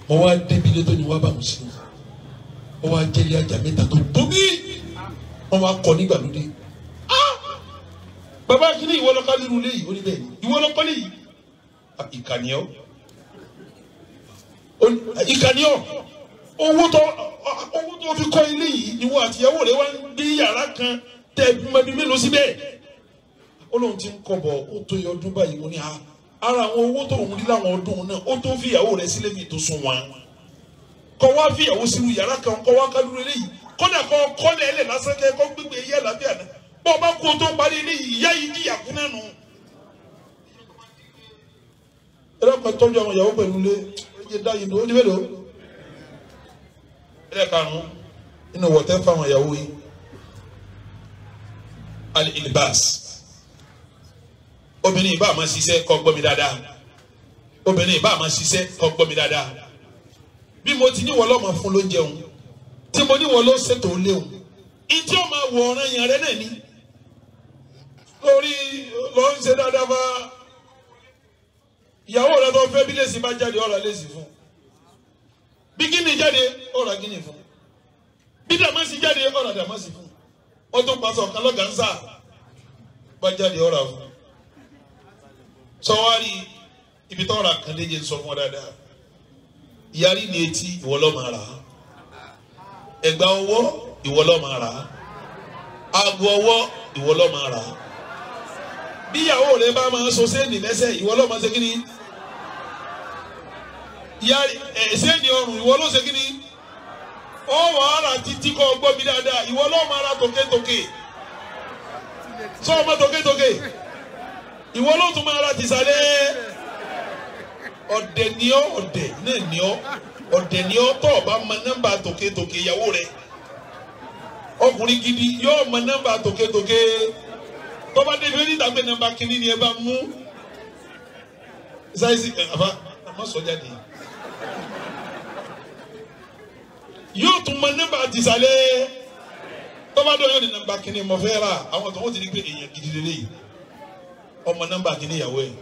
mo wá débi lé tó ní wá bá wọn sí wọ́n wá jẹ́lé ajá mẹ́ta tó tóbi wọ́n wá kọ́ nígbàlódé bàbá kí ni ìwọ lọ́kọ́ nínú ilé yìí ó ní bẹ́ẹ̀ ni ìwọ lọ́kọ́ lè yìí ìkànnìọ́ owó tó fi kọ́ ilé yìí ni wọ́n àtìyàwó rẹ̀ wá ń gbé yàrá kan tẹ̀ mẹ́bí mélòó síbẹ̀ ó lóun ti ń kọ́ bọ̀ ó tó yẹ ọdún báyìí mo ní ara àwọn owó tó ń rí láwọn ọdún náà ó tó fi ìyàwó rẹ̀ sílé mi tó sún wọn kọ́ wá fi ìyàwó sínú yàrá kan kọ́ wá kálúrú eléyìí kọ́dà kọ́ kọ́lẹ̀ ẹlẹ̀ lásán kẹ́ kọ́ gbégbé yẹ́ làbíà náà bọ́ ọ bá kú tó parí eléyìí ìyá yìí jìyà kú náà nù. ẹ lọ́kọ̀ tọ́jú àwọn ìyàwó pẹ̀lú ilé ẹ dá yìí ó ní mélòó ẹ karùn-ún nínú wọ̀tẹ́ fáwọn ìyàwó yìí al-ilbas obìnrin ìbá máa ṣiṣẹ́ kó gbọ́ mi dáadáa obìnrin ìbá máa ṣiṣẹ́ kó gbọ́ mi dáadáa bí mo ti níwọ̀ lọ́mọ fún ló jẹun tí mo níwọ̀ ló ṣètò léwu ìtí ó máa wọ ọ̀ràn yẹn rẹ náà ni lórí ló ń ṣe dáadáa bá ìyàwó rẹ tó fẹ́ bí lèsì bá jáde ọ̀rọ̀ lèsì fún bí gíní jáde ọ̀rọ̀ gíní fún bí dàmásì jáde ọ̀rọ̀ dàmásì fún wọ́n tó pàṣẹ ọ̀kan lọ́gànsá bá jáde ọ̀rọ̀ fún sọwárí ibi tó ọ̀rọ̀ àkàndéjì sọ fún ọ dáadáa ìyárí ni etí ìwọ ló máa rà á ẹ̀gbà ọwọ́ ìwọ ló máa rà á aago ọwọ́ ìwọ ló máa rà á bí ìyàwó rẹ bá máa so séènì lẹ́sẹ̀ ìwọ ló máa ṣe kí ni ìyárí séènì ọrùn ìwọ ló ṣe kí ni ó wà á rà títí kọ́ gbọ́ mi dáadáa ìwọ ló máa rà tòkètòkè sọ ọmọ tòkètòkè ìwọ ló tún máa rà tìsàlẹ̀ ọ̀dẹ̀ ni ọ́ ọ̀dẹ̀ náà ni ọ́ ọ̀dẹ̀ ni ọ́ tọ́ ọba mọ nọ́mbà tòkètòkè ìyàwó rẹ̀ ọkùnrin gidi yóò mọ nọ́mbà tòkètòkè tọ́ba débi ẹni dàgbé nọ́mbà kìíní ni ẹ bá mú ṣáìsì àbá àmọ́ sọ́jà ni yóò tún mọ nọ́mbà tìsàlẹ̀ tọ́ba dọ̀ yóò ní nọ́mbà kìíní mọ̀ fẹ́ rà àwọn tó wọ́n ti di pé èèyàn gidi lélẹ́yìí ọmọ nọ́mbà kìíní ìyàwó ẹ̀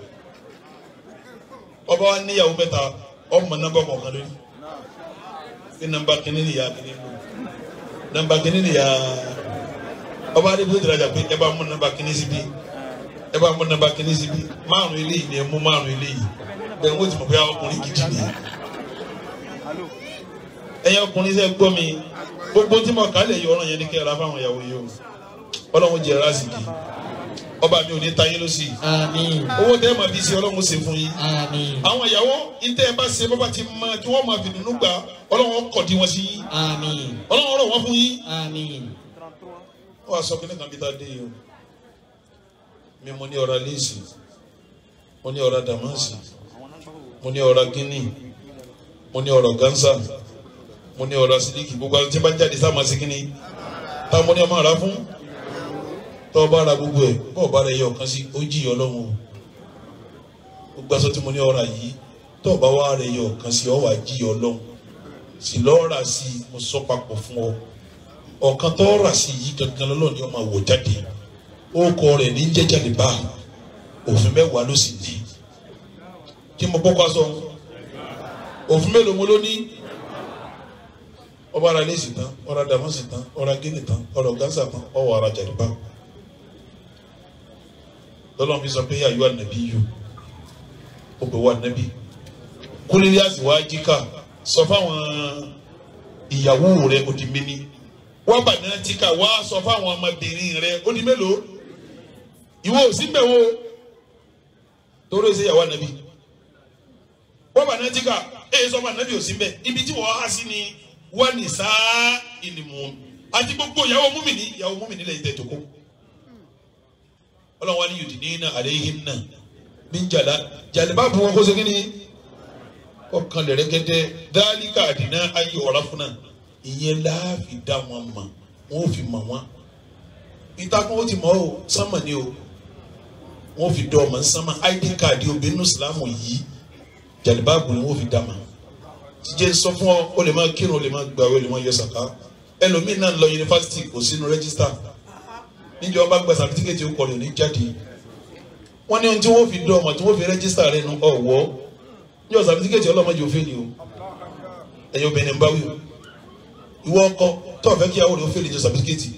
ọba wa níyàwó mẹ́ta ọmọ nọ́mbà kọ̀ọ̀kan lórí ní nọ́mbà kìíní ni ya kìíní lò nọ́mbà kìíní ni ya ọba adébúlé dìrajà pé ẹ bá mú nọ́mbà kìíní síbi ẹ bá mú nọ́mbà kìíní síbi márùn eléyìí ni ẹ mú márùn eléyìí bẹ́ẹ̀ wọ́n ti mọ̀ pé ọkùnrin gidi ni ẹ̀yin ọkùnrin sẹ́ gbọ́ mi gbogbo tí mo kà lè yọ ọ̀ràn yẹn ní kẹ́ ẹ ra fáwọn ìyàwó yìí o ọlọ́run jẹ́ rásìkì ọba mi ò ní ta yín lọ sí. Àmín. owó tẹ́ ẹ máa fi ṣe ọlọ́run ṣe fún yín. Àmín. àwọn ìyàwó ìtẹ́ ẹ bá ṣe bọ́bá ti mọ tí wọ́n máa fi dùnú gbà ọlọ́run kọ̀ dí wọn sí yín. Àmín. ọlọ́run rọ̀ wọ́n fún yín. Àmín. wọ́n á sọ kí ní kan bí tá a dé yìí o mi mo ní ọ̀rá léèsì mo ní ọ̀rá dàmásì mo ní ọ̀rá gíní mo ní ọ̀rá gánsà mo ní ọ̀rá sílíkì gbogbo àwọn tí bá ń jáde sáà máa ṣe kíní tá a mọ ní ọmọ àrà fún tọ́ ọ bá ra gbogbo ẹ̀ bọ́ ọ bá ra ẹyọ kan sí ó jí ọlọ́run o gbogbo aṣọ tí mo ní ọ̀rá yìí tọ́ ọ bá wá ra ẹyọ kan sí ọ wà jí ọlọ́run sì lọ́ọ́ rà sí mo sọ papọ̀ fún ọ ọ̀kan tó rà sí yìí gangan lọ́lọ́ ni ọmọ àwọ̀ jáde ó kọ rẹ̀ ní jẹ́jáde bá òfin mẹ́wàá ló sì di kí mo kọ́kọ́ sọ òfin mélòó mo ló ní ọba ara lẹ́sì tán ọ̀rá dàmọ́sì tán ọ̀rá gíní tán ọ̀rá gánsà tán ọwọ́ ara jáde bá lọ́lọ́ fi sọ pé yà yọ ànàbí yù ó pè wá ànàbí kúlílé àsìwá jíkà sọ fáwọn ìyàwó rẹ̀ òdì mẹ́ni wọ́n bà náà ti ká wá sọ fáwọn ọmọbìnrin rẹ̀ ó di mélòó ìwọ ò sí mbẹ̀wò torí ṣe yàwó ànábì wọ́n bà náà ti ká sọ fún ànábì ò sí mbẹ̀ ibi tí wọ́n há sí ni wọ́n ní sáà ìlìmù àti gbogbo ìyàwó múmìnì lẹ́yìn tẹ̀ tó kó ọlọ́run wa ní yudinina alayhinna min jàlẹ́bàbù wọn kó ṣe kí ni ọkàn lẹ̀rẹ́gẹ́dẹ́ dhalika adina ayé ọ̀rá fún náà ìyẹn láàfin dá wọn mọ̀ wọn ò fi mọ̀ wọn ìtakùn ó ti mọ̀ ọ́ sánmà ni o wọn ò fi dọ̀ ọmọ sánmà id card obìnrin ìsìlámù yìí jàlíbáàbù ni wọn ò fi dá mọ̀ jíjẹ sọ fún ọ o lè máa kírun o lè máa gbààwẹ̀ o lè máa yọ sàká ẹlòmíín náà lọ yunifásitì kò sínú rẹ́gísítà níjọ ọba gba sàfitíkẹ́tì ó kọ rẹ̀ ní jáde wọ́n ní ohun tí wọ́n fi dọ̀ ọmọ tí wọ́n fi rẹ́gísítà rẹ̀ nu ọ̀wọ́ níjọ sàfitíkẹ́tì ọlọ́mọdé òfin ni o ẹ̀yin obìnrin bá wí o ìwọ ọkọ tó o fẹ́ kí àwọn olùfẹ́ lè jẹ sàbíkẹ́tì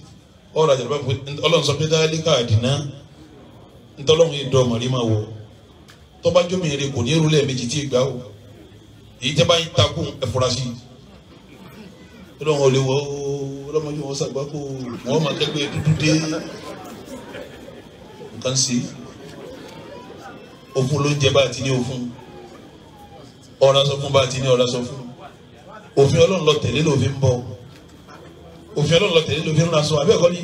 ọ̀rọ̀ àjàlùbá pé ọlọ́run sọ pé dáálí káàdì náà ntọ́lọ́run yìí dọ̀ mọ̀rí máa wọ̀ tọ́ba jómi rẹ kò ní irúlẹ̀ méjì tí ì gbà o èyí tẹ́ bá ń takùn ẹ̀fọ́rasí ọlọ́run ò lè wọ́ ọlọ́run yóò wọ́n sàgbá kó wọ́n máa kẹ́gbẹ́ dúdú dé nǹkan sí òfun ló ń jẹ bá àti ní òfun ọ̀rá sọ fún bá àti ní ọ̀rá sọ fún òfin ọlọ́run lọ tẹ̀lé lófin ń bọ̀ òfin ọlọ́run lọ tẹ̀lé lófin ń raṣọ abẹ́ẹ̀kọ́ ni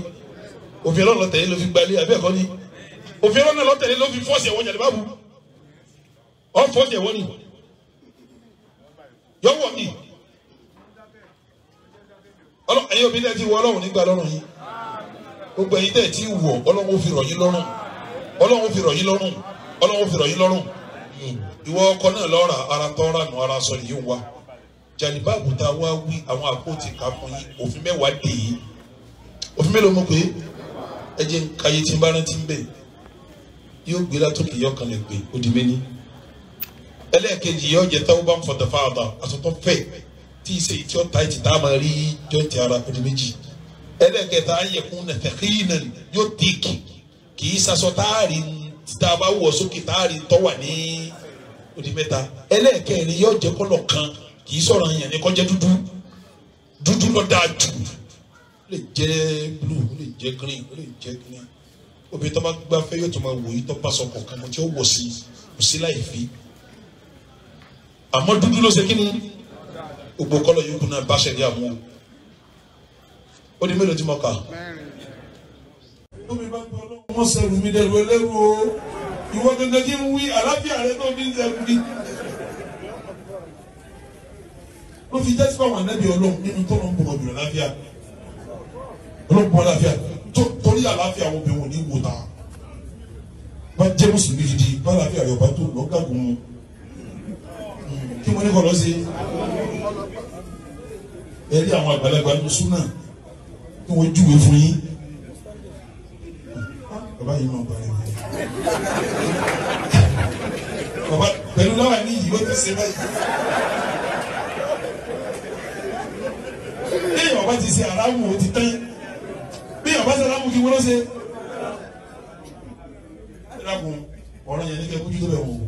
òfin ọlọ́run lọ tẹ̀lé lófin gbalẹ̀ abẹ́ẹ̀kọ́ ni òfin ọlọ́run lọ tẹ̀lé lófin fọ́ọ̀sì ẹ̀wọ̀n jàdí bábu ọ̀ fọ́ọ̀sì ẹ̀wọ̀n ni yọ̀wọ̀ ni ẹ̀yin òbí náà ti wọ ọlọ́run nígbà lọ́rùn yìí gbogbo ẹ̀yin tẹ̀ ti wọ̀ ọlọ́run ó fi rọ̀ yín lọ́rùn ọlọ́run ó fi rọ̀ yín lọ́rùn ọlọ́run ó fi rọ̀ yín lọ́rùn ìwọ ọkọ náà lọ́ra ara tọ́ra nù ara sọ yìí wá jàlíbáàbù tá a wá wí àwọn àpótí ká fún yín òfin mẹ́wàá dè é òfin mélòó mọ̀ pé ẹ jẹ́ káyé tí ń bá rántí ń bẹ̀ yóò gbé látòkè yọ kan lè gbé odi méní ẹlẹ́ẹ̀kejì yóò jẹ táwọn bá ń fọ̀tẹ̀ fáadà àtúntò fẹ́ tí ìṣe tí ó ta ìtì tá a máa rí jọ́ǹtì ara odi méjì ẹlẹ́ẹ̀kẹta ayẹkùn nàfẹ̀kìnà yóò tèkì kì í sasọ táàrí tá a bá wọ̀ sókè táàrí tọ́wà ní odi mẹ́ta ẹlẹ́ẹ̀kẹrin yóò jẹ kọ́lọ̀ kan kì í sọ̀rọ̀ yẹn ní kọjá dúdú lọ dáa jù ó lè jẹ́ blue ó lè jẹ́ green ó lè jẹ́ green obìnrin tó bá gbá fẹ́ yóò tó máa wò yìí tó bá sọ kọ̀ọ̀kan mo tí ó wọ̀ sí kò sí láì fi àmọ́ dúdú ló ṣe kí ni gbogbo kọ́lọ̀ yòókù náà bá ṣẹ̀dí àmú ó di mélòó tí mo kà. omi bá gbọ́ ọlọ́run wọ́n sẹ́rù mi dẹ̀rù ẹlẹ́rù o ìwọ gẹ́gẹ́ kí n wí àlàáfíà rẹ tó fi ń sẹ́rù mi. ló fi jẹ́ sípò àwọn anábì ọlọ́run nínú tó lọ́n bọ̀ ọ̀dùnrún àlàáfíà ọlọ́run bọ̀ àlàáfíà torí àlàáfíà àwọn obìnrin ò ní wò ta bá jẹ́ mùsùlùmí gidi bá àlàáfíà rẹ̀ ọba tó lọ́ gàgùn mu kí wọ́n ní kọ́ lọ sí ẹ̀rí àwọn àgbàlagbà ní súnà kí wọ́n júwe fún yín bàbá yìí máa bàrẹ̀ wọ́n bàbá pẹ̀lú láwà ní yìí wọ́n ti ṣe báyìí. bí ọba ti ṣe aráàmù ó ti tán bí ọba ṣe aráàmù kí wọ́n lọ ṣe. ọ̀rọ̀ yẹn ní kẹ́ kójú tó bẹ̀ wọ̀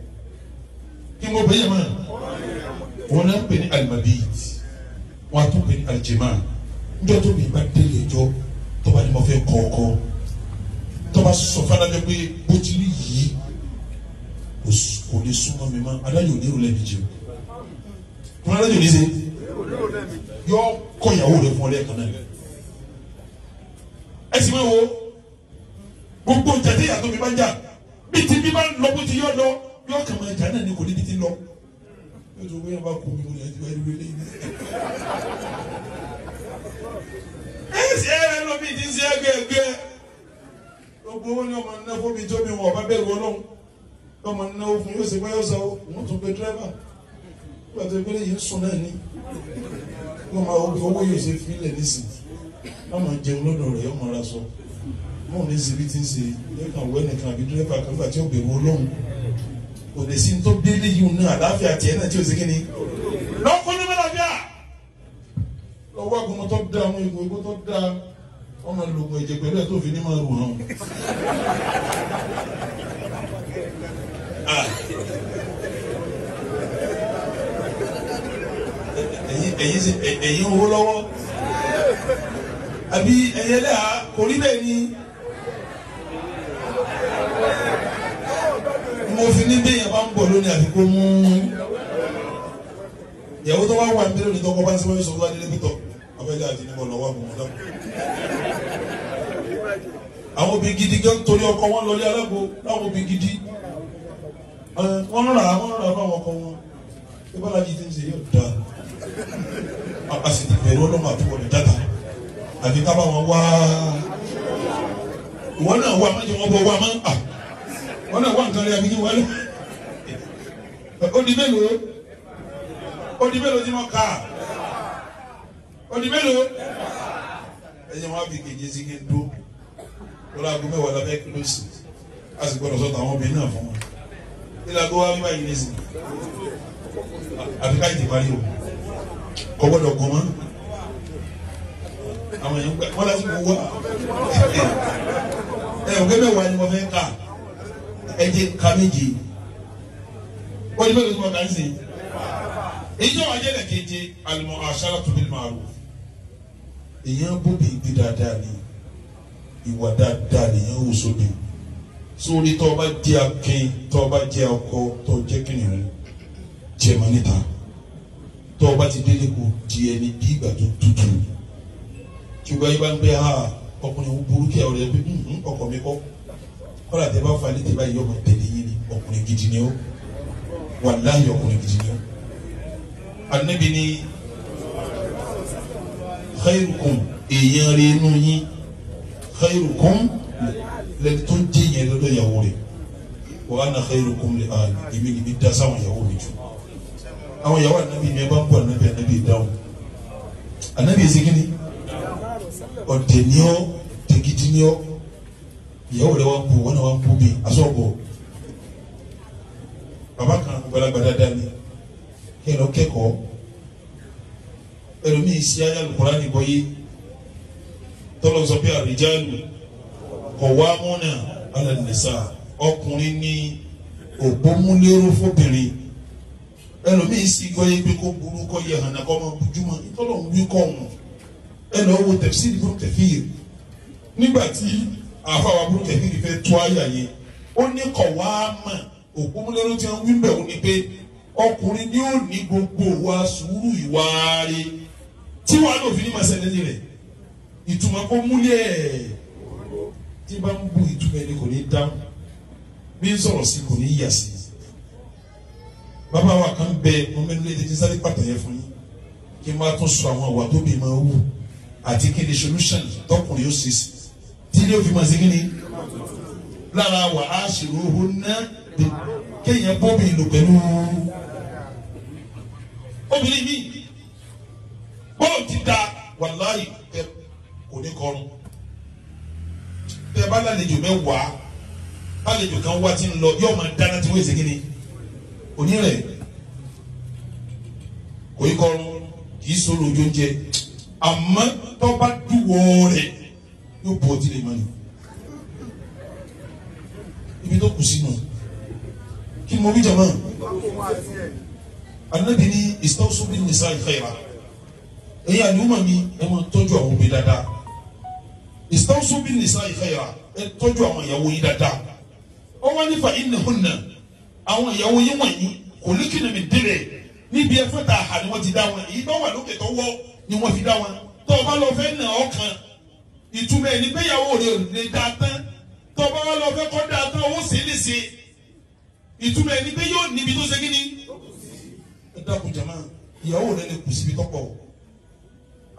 kí mo bẹ̀ yẹn mọ́ wọn náà ń pè ní alimabit wọn a tún pè ní alijima njọ́ tó bí ba délé jọ tó bá ní mo fẹ́ kọ́kọ́ tó bá sọ fàdájọ́ pé bó ti rí yìí kò lè súnmọ́ mi mọ́ adájọ́ ní ìrọ̀lẹ́ méjì o wọn adájọ́ ní ṣe yọ kọ ìyàwó rẹ̀ fún ọ lẹ́ẹ̀kan náà ẹ sì máa wo gbogbo jàdé yàtọ̀ mi bá jà bí ti bí bá lọ bó ti yọ lọ yọ kàn máa jà náà ni kò ní bí ti lọ yóò tó wíyàn bá kú mi wọlé ẹjọ́ ẹlú ilé yìí ẹ sì ẹ lọ bí ti ń ṣe ẹgbẹ́ gbogbo wọn ni ọmọ nínú fún mi tó mi wọn ọba bẹ̀rù Ọlọ́run ọmọ nínú fún yóò ṣe báyọ̀ sọ wọn tún pe dírẹ́fà nígbà tó gbélé yìí ń sùn náà ní wọn máa owó yóò ṣe fílẹ̀ nísìnyí wọn máa jẹun lọ́dọ̀ rẹ̀ yóò máa ra sọ wọn ò ní ṣe bí ti ń ṣe lẹ́kàn wẹ́ nìkan àbí dírẹ́fà kan gbà tí ó bẹ̀rù Ọlọ́run kò lè sí tó délé yìí náà àláfíà tiẹ̀ náà tí ó ṣe kí ni lọ́kùnrin mẹ́ta bíà lọ́wọ́ àgùnmọ́ tó dá àwọn ìgò ìgò tó dá ọmọ lògùn ẹ̀jẹ̀ pẹ̀lú ẹ̀ tó fi ní máa rò hàn. ẹ̀yin owó lọ́wọ́ àbí ẹ̀yẹ lẹ́hà kò rí bẹ́ẹ̀ ni mo fi ní bẹ́ẹ̀ bá ń bọ̀ lónìí àfi kó mú ìyàwó tó wá wà nílẹ̀ onítọ́kọ bá ń sọ wọ́n sọ wá nílé pítọ̀ abẹ́lé àti níbọ̀ lọ́wọ́ àbùmọ̀ dákú. àwọn obìnrin gidi gan torí ọkọ wọn lọlé alágbó láwọn obìnrin gidi wọn rà fáwọn ọkọ wọn ìbáraji ti ń ṣe yóò dáa a sì ti bẹ̀rù ọlọ́mọ àtúwọ̀ ní dáta àbí ká bá wọn wá ìwọ náà wá májè wọn bọ wá máa ń pa wọn náà wá nǹkan rẹ àbí kí wọn lé ó di mélòó tí wọn kà ó di mélòó ẹ̀yẹ wọn á fi kejì sí kí n dó lọ́la aago mẹ́wàá lábẹ́ kílósì a sì gbọ́dọ̀ sọ́tọ̀ àwọn obìnrin náà fún wọn nílẹ̀ aago wa wíwá yìí lẹ́sìn àbí ká ìdí parí o kò gbọ́dọ̀ gùn mọ́ àwọn èèyàn gbà wọ́n láti mú wá ọ̀gẹ́ mẹ́wàá ni mo fẹ́ ká ẹ jẹ́ ká méje wọ́n ní bẹ́ẹ̀ ló ti mọ̀ ká ń sìn èyí tó wà jẹ́ lẹ́kẹ̀jẹ́ al-mu'asharatu bil ma'ruf èèyàn bóbi ìgbé dáadáa ni ìwà dáadáa nìyẹn wò sóde sórí tó o bá jẹ́ akin tó o bá jẹ́ ọkọ tó o jẹ́ kìnìún jẹ́ mọ́ níta tó o bá ti délé kó di ẹni bí ìgbà tó tutù ṣùgbọ́n yìí bá ń gbé ha ọkùnrin burú kí ọ̀rẹ́ bí ọkọ mi kọ́ kọ́lá tẹ bá fa létí báyìí ọmọ tẹ̀lé yín ni ọkùnrin gidi ni ó wàláhì ọkùnrin gidi ni ó Ànábì ní khairukum èèyàn rẹ̀ inú yín khairukum lẹ́ni tó ń jẹ́ yẹn lọ́dọ̀ ìyàwó rẹ̀ wa ana khairukum li ahli èmi ni mi dá sáwọn ìyàwó mi jù àwọn ìyàwó Ànábì ni ẹ bá ń bọ̀ Ànábì dáhùn Ànábì ezekini ọ̀dẹ̀ ni ọ́ tẹ̀gidi ni ọ́ ìyàwó rẹ̀ wá ń bọ̀ wọ́n náà wá ń bọ̀ bí asọ́bọ̀ bàbá kan gbalagbà dáadáa ni kí ẹ lọ kẹ́kọ̀ọ́ ẹlòmíì sí ayé Al-Qur'ani bọ́ yé tọ́lọ́ sọ pé ar-rijalu qawwamuna 'ala an-nisa ọkùnrin ní òpómúlérò fóbìnrin ẹlòmíì sí gbọ́ yé pé kó burú kọ́ yẹ hànà kọ́ máa bójúmọ́ ìtọ́lọ̀ ń wí kọ́ ọ̀hún ẹnì ọwọ́ tafsir Ibn Kathir nígbà tí àfàwà Ibn Kathir fẹ́ tó àyà yẹn ó ní qawwama òpómúlérò tí wọ́n wí bẹ̀ wọ́n ni pé ọkùnrin ni ó ní gbogbo wa sùúrù ìwà rẹ̀ tí wàá lò fi ní màá sẹ́lẹ̀ rẹ̀ ìtumọ̀ kó múlẹ̀ tí bá ń bu ìtumọ̀ ẹni kò ní dáhùn bí ń sọ̀rọ̀ sí kò ní yà sí bàbá wa kan bẹ mọ́mẹ́nu lè ti sáré pàtàkì fún yín kí n máa tún sọ àwọn àwa tó bí máa wù àti kí ni solution tọkùnrin ó sì sí tí ilé òfin máa ṣe kí ni lára wà á ṣèrò owó náà kéèyàn bóbi lò pẹ̀lú obìnrin mi bóò ti da wàláyé kò ní kọrùn tẹ bá lálejò mẹ́wàá lálejò kan wá tí ń lọ yóò máa dáná tí wọ́n ṣe kí ni òní rẹ̀ kò ní kọrùn kì í sọ̀rọ̀ ojú oúnjẹ àmọ́ tó bá dúwọ́ rẹ̀ yóò bọ̀ ọtí lè mọ́ ni ibi tó kù sínú kí ni mo wí jama Ànábì ní istawsu bin nisa'i khayra ẹ̀yin àlùmọ̀ mi ẹ máa tọ́jú àwọn obìnrin dáadáa istawsu bin nisa'i khayra ẹ tọ́jú àwọn ìyàwó yín dáadáa ó wá nífa innahunna àwọn ìyàwó yín wọ̀nyí kò ní kí ni mi délẹ̀ níbi ẹ̀fọ́ ta àhà ni wọ́n ti dá wọn èyí bá wà lókè tó wọ́ ni wọ́n fi dá wọn tó o bá lọ fẹ́ nà ọ́ kan ìtumọ̀ ẹni pé ìyàwó rẹ̀ lè dá tán tó o bá wà lọ fẹ́ kọ́ dá tán owó sí lè ṣe ìtumọ̀ ẹni pé yóò níbi tó ṣe kí ni ẹ dákun jama ìyàwó rẹ̀ lè kù síbi tọ́pọ̀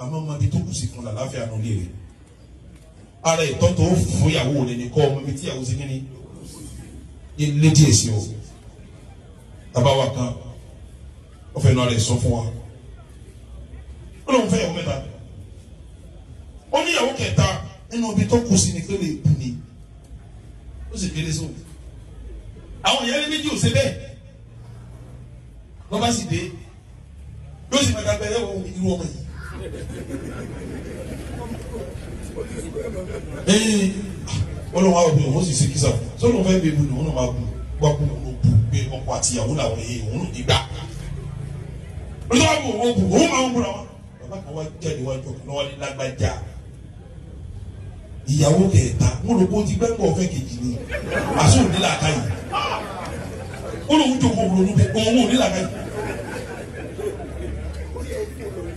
àmọ́ ọmọ ibi tó kù sí fún làlàáfíà nù lé rẹ̀ ara ìtọ́ tó fún ìyàwó rẹ̀ ní kọ́ ọmọ ibi tí ìyàwó ṣe kí ni ilé díẹ̀ sí o bàbá wa kan ó fẹ́ náà rẹ̀ sọ fún wa ó lóun fẹ́ ìyàwó mẹ́ta ó ní ìyàwó kẹta nínú ibi tó kù sí ni pé lè bù ni ó sì kéré sóun àwọn ìyá rẹ̀ méjì ò ṣe bẹ́ẹ̀ lọ́ba sì dé yóò sì máa dàgbẹ́ ẹ̀wọ̀n irú ọmọ yìí olùwà òbí òun sì ṣe kísà sọ́dọ̀ fẹ́ bẹ́ẹ̀ bu ni òun náà máa bu wá bu òun bu pé ọkọ àti ìyàwó làwọn èyí òun náà nígbà olùwà bu òun bu òun máa ń búra wọn bàbá kan wá jáde wájú ọkọ náà wá ní lágbájá ìyàwó kẹta wọn lò kó ti gbẹ́ngbọ̀ ọ̀fẹ́ kejì ni àṣọ òní làákà yìí wọn lòun jókòó òun lòun bẹ òun òní làákà yìí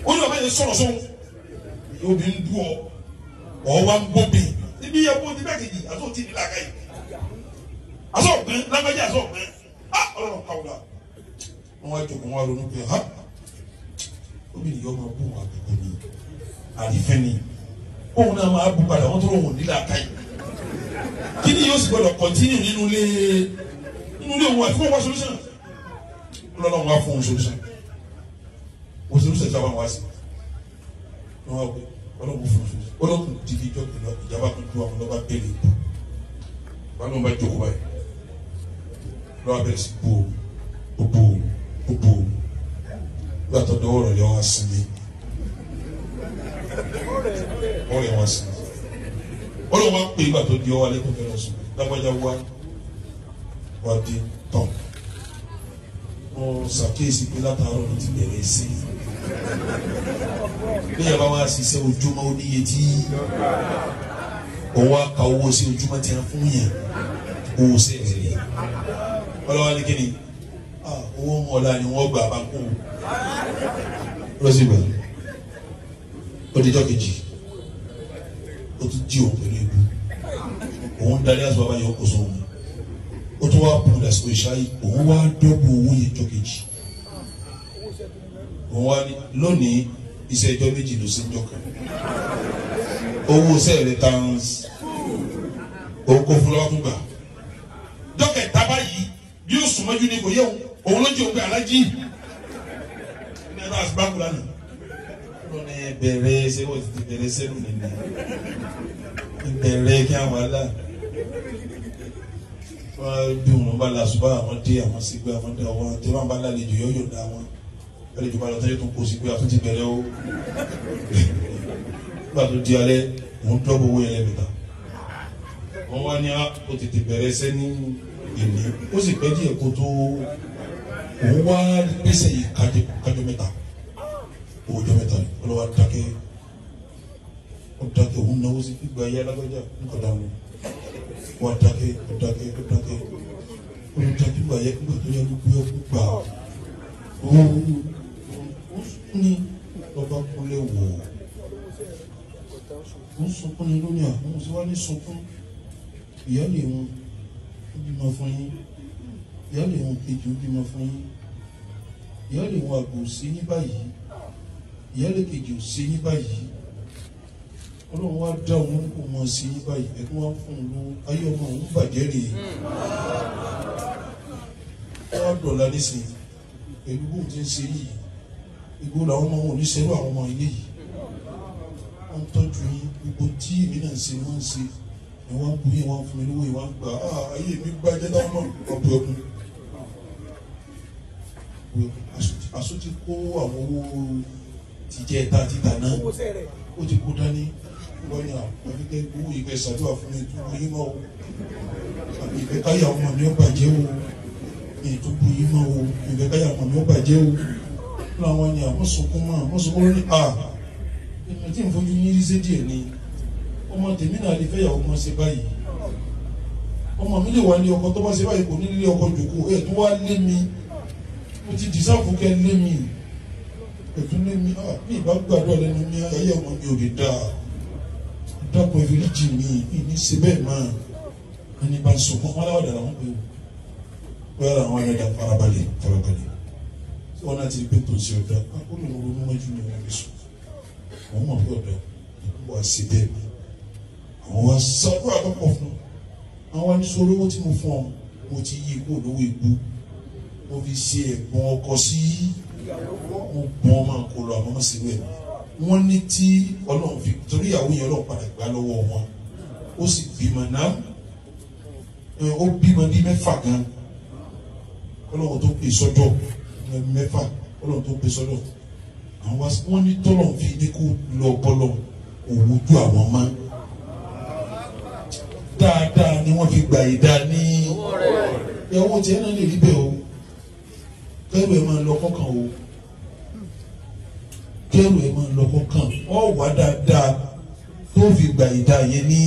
olùwà bá yẹ sọ̀rọ̀ sọ́wọ́ òbí ń dú ọ wá ń gbóbi ibi yẹ kó ti bẹ́ẹ̀ kejì àti òtí ní làákà yìí àti ọ̀gbìn lágbájá àti ọ̀gbìn ọlọ́run kàwé la wọn wá jókòó wọn wá ronú pé obìnrin yóò máa bú wọn àbùkù ni àrífẹ́ ni òun náà máa bú padà wọn tó lóun ní làákà yìí kí ni yóò sì gbọdọ̀ kọ́ntínú nínú ilé òun àti fún wọn solution ọlọ́run wá fún un solution wọ́n solution ìjọba wá sí wọn wá pé ọlọ́run fún un solution ọlọ́run dìde ìjọ kìlọ̀ ìjọba tó ju àwọn lọ́ba bẹ́ẹ̀lì ìbò wọn lọ́ba jókòó báyìí lọ́ba bẹ̀rẹ̀ sí bò nígbà tó dọ́wọ́ rẹ̀ lọ́wọ́ sinmi wọ́n rẹ̀ wọ́n sinmi ọlọ́run wá pè nígbà tó di ọwọ́ alẹ́ tó fẹ́ràn sùn lágbájá wá dé tán wọ́n ṣàkíyèsí pé látàárọ̀ ló ti bẹ̀rẹ̀ sí bí yàrá wa ṣiṣẹ́ ojúmọ́ ó níye tí òun wá ka owó sí ojúmọ́ tí a fún yẹn owó sí ẹ̀rẹ̀ yẹn ọlọ́wà ní kíni owó mọ̀ọ́lá ni wọ́n gbà bá kú lọ́sibà ó dijọ́ kejì ó tún jí òun pẹ̀lú ibu òun darí àti bàbá yẹn ó kó sóhun ó tún wá bùn lásìkò ìṣáyé òun wá dọ́gbù owó yẹn jọ́ kejì òun wá ní lónìí iṣẹ́ ẹjọ́ méjì ló ṣe ń jọ kan owó sẹ́ẹ̀rẹ̀ towns òun kò fún lọ́wọ́ fún gbà dọ́kẹ̀ tábà yìí bí ó sùn mọ́jú ní kò yẹ òun ló jẹ́ òun pé alájí ní ẹ̀rọ àsìbáàkù lánàá ló ní bẹ̀rẹ̀ ṣé wọ́n ti bẹ̀rẹ̀ sẹ́nu nìyẹn bẹ̀rẹ̀ kí àwọn alá wọ́n bí wọn bá la ṣùgbọ́n àwọn dé àwọn sí gbé àwọn dé àwọn tí wọ́n bá lálejò yóò dá wọn lálejò bá lọ tẹ́lẹ̀ tó kó sí pé àtúntì bẹ̀rẹ̀ o nígbà tó di alẹ́ òun dọ́gbọ̀ owó yẹn lẹ́mìta wọ́n wá ní ó tètè bẹ̀rẹ̀ sẹ́ ní ìní ó sì pẹ́ díẹ̀ kó tó òun wá gbèsè yìí kájọ mẹ́ta òòjọ́ mẹ́ta ni ọlọ́wà dákẹ́ òun náwó sí gbígbà ayé alágbájá nǹkan dáhùn wọ́n dákẹ́ olùdákẹ́ gbígbà ayé gbígbà tó yẹ gbígbà gbígbà òun ní lọ́ba kúnlẹ̀ wò ó ń sunkún ní lónìí àwọn ọmọ sí wá ní sunkún ìyáálé wọn ó bímọ fún yín ìyáálé wọn kejì ó bímọ fún yín ìyáálé wọn àgbò sí ní báyìí ìyáálé kejì ò sí ní báyìí ọlọ́run wá dá òun kò mọ̀ sí ní báyìí ẹ̀kún wá fún un lówó ayé ọmọ òun bàjẹ́ rèé wọ́n á dọ̀la nísìnyí pẹ̀lú bóun ti ń ṣe yìí igbó làwọn ọmọ wọn ò ní ṣerú àwọn ọmọ ilé yìí wọ́n tọ́jú yín gbogbo tí èmi náà ṣe wọ́n ń ṣe ni wọ́n bu yín wọ́n fún mi lówó yìí wọ́n gbà ayé mi bàjẹ́ táwọn náà wọ́n bu ẹkún aṣọ ti kó àwọn owó tìjẹ́ ẹ̀ta títà náà ó ti kó dání wọ́n ní àwọn akẹ́kẹ́ owó ìgbẹ́ ṣàdúrà fún mi tó yín mọ́ o àbí ìgbẹ́ káyà ọmọ mi ó bàjẹ́ o ìtúbù yìí mọ́ o ìgbẹ́ káyà ọmọ mi ó bàjẹ́ o láwọn ni àwọn sunkún mọ́ àwọn sunkún ló ní èmi tí n fojú yín rí sí díẹ̀ ni ọmọ tèmi náà lè fẹ́ yàwó mọ́ ṣe báyìí ọmọ mi lè wà ní ọkọ tó bá ṣe báyìí kò ní lé ọkọ jòkó ẹ̀ tó wá lé mi mo ti dìsáàfù kẹ́ lé mi ẹ̀ tún lé mi bí ìbá gbàdúrà lẹ́nu mi ayé ọmọ mi ò lè dáa dápọ̀ ìfìlíjì mi ní ṣe bẹ́ẹ̀ máa ẹni bá ń sọ fún ọmọláwà dára wọn pé wọ́n àwọn ẹ̀dá farabalẹ̀ tí wọ́n náà ti gbé tó ṣe ọ̀dà akóló ronú mọ́jú ní wọn lè sùn àwọn mọ̀ pé ọ̀dà wọ́n á ṣe bẹ́ẹ̀ àwọn wá sábà àkọ́kọ́ fún àwọn aníṣòro owó tí mo fún ọ mo ti yí ikú olówó igbó mo fi ṣe ẹ̀gbọ́n ọkọ sí mo gbọ́n ọmọ kó lọ àmọ́ sí wẹ̀ wọ́n ní tí ọlọ́run fi torí ìyàwó yẹn ọlọ́run padà gbá lọ́wọ́ wọn ó sì bímọ náà ó bímọ bí 6 gan ọlọ́run tó pè sọ́dọ̀ 6 ọlọ́run tó pè sọ́dọ̀ àwọn wọ́n ní tọ́lọ́run fi ní kó lọ bọ́lọ̀ òun ojú àwọn máa dáadáa ni wọ́n fi gbà ìdá ní ìyàwó tí ẹ̀ náà lè rí bẹ́ẹ̀ o kẹ́rù ẹ̀ máa lọ kọ́kàn o kẹ́rù ẹ̀ máa lọ kọ́kàn ọ̀ wá dáadáa tó fi gbà ìdá yẹn ní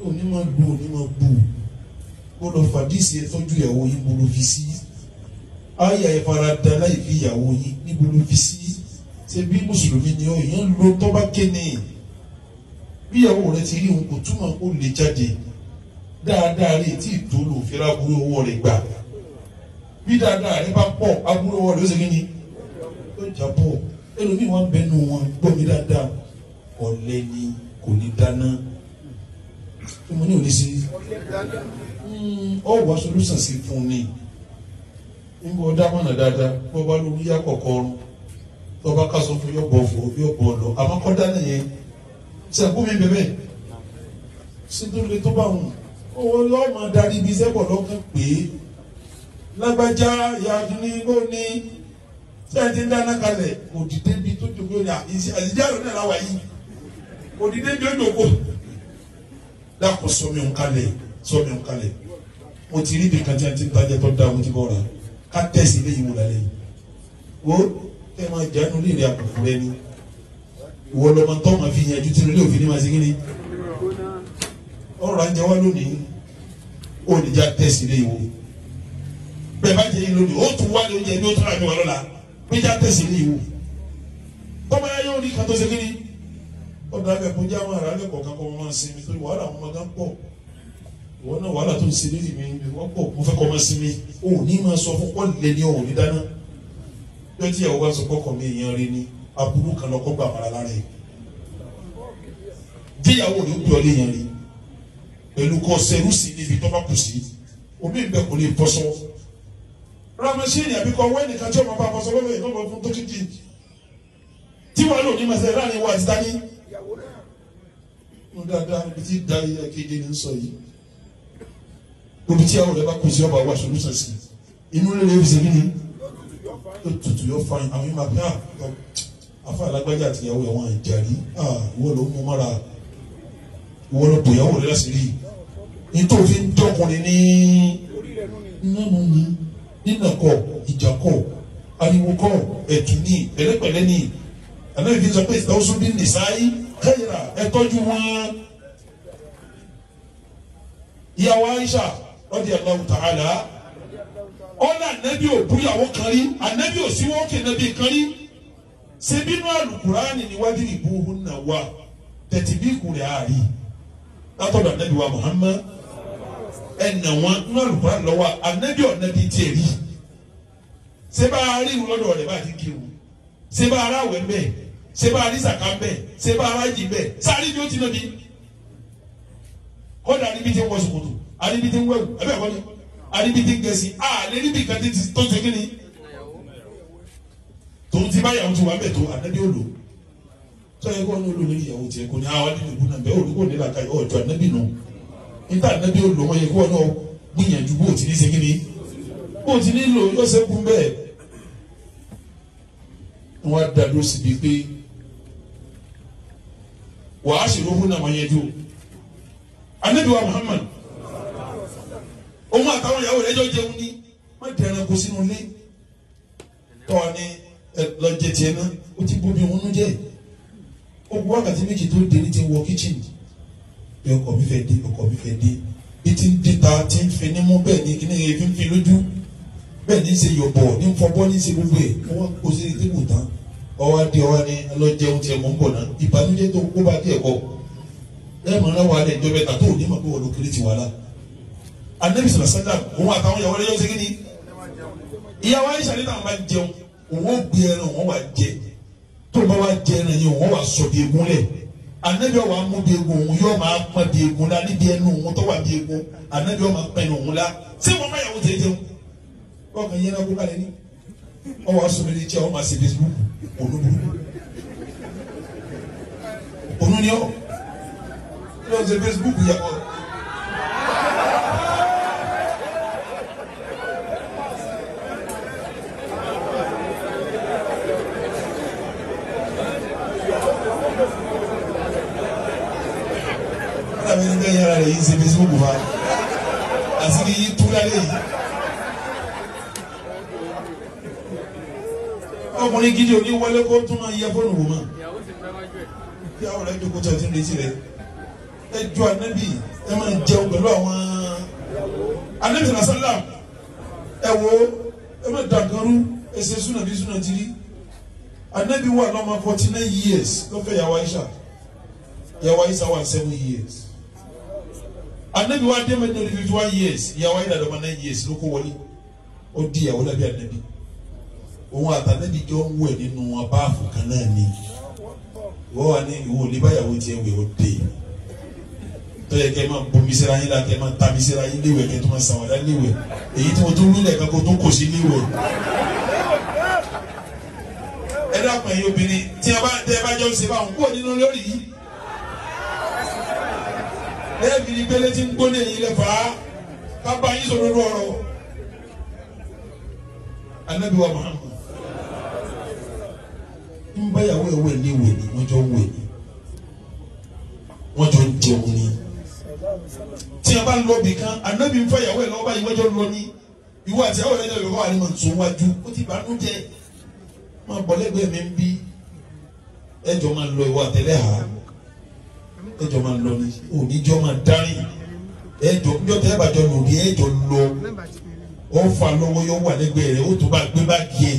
onímọ̀ gbù ó lọ fàdísì ẹ̀ tọ́jú ìyàwó yín bolo fi sí ayé ẹ̀ fara da láì fi ìyàwó yín ní bolo fi sí ṣe bí mùsùlùmí ni ó yẹn lo tọ́ba kéne bí ìyàwó rẹ ti rí òun kò túmọ̀ kó lè jáde dáadáa rẹ tí ìtòlù òfin aburú owó rẹ gbà bí dáadáa rẹ bá pọ̀ aburú owó rẹ ó ṣe kí ni ó jà pọ̀ ẹlòmíì wọn bẹnu wọn gbọ́ mi dáadáa ọ̀lẹ ni kò ní dáná tí mo ní òní sí ọ wá solúsàn sí fún ni nígbà ọdá mọ̀nà dáadáa bọ́ bá lórí yá kọ̀ọ̀kan ọrùn tó bá kásán fún yọ̀bọ̀ fún yọ̀bọ̀ lọ àmọ́ kọ́dá nìyẹn sẹ́kù mi bẹ̀bẹ̀ sídúró tó bá wọn owó lọ́mọ darí ibi sẹ́pọ̀ lọ́kàn pé lágbájá yàtúní ló ní sẹ́yìn dáná kalẹ̀ kò dìde bí tó jòkó ní àzìjá ló náà láwàá yìí kò dìde bí ó jòkó dákò sọmi òǹkalẹ̀ mo ti rí ibi kan tí a ti ń tajà tó dá mo ti bọ̀ ra ká tẹ̀sí ilé yìí wò lálẹ́ yìí wo ẹ máa jánu lè rí àpòfò rẹ ni wọ́n lọ́mọ tó máa fi yanjú tí lórí òfin ní máa ṣe kíni ọ̀rọ̀ àjẹ wá lónìí ó lè já tẹ̀sí lé ìwò bẹ́ẹ̀ bá jẹ́ yín lónìí ó tún wá lóúnjẹ ní ó tún àjọ wà lọ́la pé já tẹ̀sí lé ìwò tọ́mọ ayé yóò rí kan tó ṣe kíni ọ̀dọ̀ abẹ́ kó já wọn àrà lẹ́kọ̀ọ́ kan kọ́ wọn máa sinmi torí wàhálà wọn máa gán pọ̀ ìwọ náà wàhálà tó ń ṣe lérí mi wọ́n pọ̀ mo fẹ́ kọ́ máa sinmi ó ní máa sọ fún ọ̀lẹ́ ní ọ̀hún ní dáná lọ́tí ìyàwó wa sọ pọ́kàn mi èèyàn rí ni aburú kan lọkọ gba àmàlà lára yìí díyàwó rẹ ó gbé ọ léyìn rí pẹ̀lú kọ sẹrú sí níbi tó bá kù sí omi ìbẹ kò lè bọsọ ramẹsíìnì àbíkọ wẹ́ẹ̀nì kan tí ọmọ bá bọsọ lọ́wọ́ yìí lọ́wọ́ fún tókìtì tí wàá lò ní màsẹ̀ láàrin wa àti tani mo dáadáa ibi tí da akéde ní sọ yìí omi tí àwọn rẹ bá kù sí ọba wa solúsàn sí inú rẹ fi ṣe kí ni yóò tutù yóò fa àwọn yìí máa bí afa alágbájá àti ìyàwó ẹ̀wọ̀n àjàrí ìwọ ló mú mọ́ra ìwọ ló bò ìyàwó rẹ lásìrí nítòfí ń dọ́kùnrin ní nínú ní nínàkọ ìjàkọ ariwokọ ẹ̀tún ní pẹ̀lẹ́pẹ̀lẹ́ ní ànábì sọ pé ìtàwọ́sọ bí nìsáyí kẹ́yìrà ẹ̀tọ́jú wọn. ìyàwó Aisha radiyallahu ta'ala ọ̀nà ànábì ò búyàwó kan rí ànábì ò síwọ́ọ̀kì ànábì kan rí sebinu alukurani ni wadiri buhun na wa tẹtibiku rẹ ari látọ̀dọ̀ anabi wa Muhammad ẹnna wọn nínú alukurani lọ wa anabi ọ̀nàbi tiẹ̀ rí seba ari lọ́dọ̀ rẹ̀ bá ti kírun seba ara wẹ̀ mbẹ́ seba ari saka mbẹ́ seba ara jì mbẹ́ sáré bí ó ti nàbí kọ́dà aribi ti ń wọ ṣòkòtò aribi ti ń wẹ̀wù ẹbẹ̀ kọ́ni aribi ti ń gẹ̀ẹ́sì àlẹ́ níbi kan ti tó ṣe kí ni tòun ti bá yàwó ti wà bẹ́ẹ̀ tó ànábì òlò sọ yẹ kó ní olórí ìyàwó tiẹ̀ kó ní àwọn adìyẹ kó náà bẹ́ẹ̀ olùkó nílà ká ọjọ́ ànábì nù níta ànábì òlò wọn yẹ kó náà gbìyànjú bó ti ní ṣe kíni bó ti ní lò yọ sẹ́kùn bẹ́ẹ̀ wọ́n á dàdó síbi pé wàá ṣèrò fún náà wọ́n yẹ dúró ànábì wa Muhammad òun àtàwọn ìyàwó rẹ̀ jọ jẹun ní má dẹ̀rẹ̀ kó sínú ilé tọ́ ni lọ́jẹ̀ tiẹ̀ náà ó ti bóbi wọn nú jẹ́ ó bu wákàtí méjì tó dé ní ti wọ kíchìn bí ọkọ mi fẹ́ dé ọkọ mi fẹ́ dé bí ti ń dé ta ti ń fi ní mú bẹ́ẹ̀ ni kíní yẹn fi ń fi lójú bẹ́ẹ̀ ní í ṣe yọ̀bọ̀ ní fọbọ́ ní í ṣe gbogbo ẹ̀ wọ́n kó sí tébù tán ọwọ́ adé ọwọ́ ni ọlọ́jẹun tiẹ̀ mọ̀ ń bọ̀ náà ìbànújẹ́ tó kó bá díẹ̀ kọ́ ẹ̀ mọ̀ náà wà á lẹ̀ jọ bẹ́ẹ̀ tó ní mọ̀ pé wọ́n ló kéré ti wà lá. Ànábì sallallahu alaihi wasallam òun àtàwọn ìyàwó rẹ̀ yóò ṣe kí ni ìyàwó Àìṣà ní táwọn bá jẹun òun ó gbé ẹran òun wà jẹ tó bá wà jẹ ẹran yẹn òun wà sọ bí egun lẹ̀ Ànábì wà mú bí egun òun yóò máa pọn bí egun la níbi ẹnu òun tó wà bí egun Ànábì wà máa pọn ẹnu òun la ṣé wọn bá yàwó tẹ jẹun ọkàn yẹn náà kó kalẹ̀ ní ọwọ́ asọ̀rọ̀ tí a wọ́n máa ṣe Facebook ònú burúkú ònú ni ọ́ lọ́wọ́ ṣe Facebook yà ọ́. Ọ̀nà mi ní bẹ́ẹ̀ yára rẹ̀ yìí ṣe Facebook fa àti ní yìí túlá lé yìí. Ọkùnrin gidi òní wọlé kó tún máa yẹ fóònù wò mọ́. Ìyàwó rẹ̀ jókòó tó ti ń retí rẹ̀. Ẹ jọ Ànábì ẹ máa jẹun pẹ̀lú àwọn Ànábì sàlám. Ẹ wo ẹ máa dàgbọ́rú ẹ ṣe súnà bí súnà ti rí. Ànábì wà lọ́mọ 49 years ló fẹ́ ìyàwó Àìṣà. Ìyàwó Àìṣà wà 7 years. Ànábì wà dé mẹ́tò ní 51 years. Ìyàwó Àìṣà lọ́mọ 9 years ló kó wọlé. Ó di ìyàwó lábẹ́ Ànábì. Òun àtàlẹ́bí jọ ń wẹ̀ nínú abáàfù kan náà ni wọ́n wà ní ìwò oníbàyàwó tiẹ̀ wẹ̀ ó dé tó yẹ kẹ́ máa bomi síra yín la kẹ́ máa tami síra yín léwẹ̀ kẹ́ tó máa sàwádà léwẹ̀ èyí tí mo tún wílẹ̀ kan kó tó kò sí léwẹ̀. Ẹ dákun ẹ̀yin obìnrin tí ẹ bá jọ ń ṣe báwọn kúrò nínú lórí yìí lẹ́ẹ̀bì ní pélé tí ń gbóná èyí lẹ́fà á ká bá yín sọ̀rọ̀ lọ́rọ̀ Ànábì wa Muhammad ń báyàwó ẹ̀wọ̀ ní ìwé ni wọ́n jọ ń wẹ̀ ni wọ́n jọ ń jẹun ni tí a bá ń lọ bì kan Ànábì ń fẹ́ ìyàwó ẹ̀ lọ́wọ́ báyìí wọ́n jọ ń lọ ní ìwọ àti ìyàwó ẹ̀ lọ́jọ́ ìlú wa ni màá tún wájú ó ti bàánú jẹ máa bọ̀ lẹ́gbẹ̀ẹ́ mi ń bí ẹjọ́ máa lọ ìwọ àtẹlẹ́ ha ẹjọ́ máa lọ ní oníjọ́ máa dárí ẹjọ́ níjọ́ tẹ́ bá jọ lòdì ẹjọ́ lọ ó fa lọ́wọ́ yóò wà lẹ́gbẹ̀ẹ́ rẹ̀ ó tún bá gbé báàgì ẹ̀.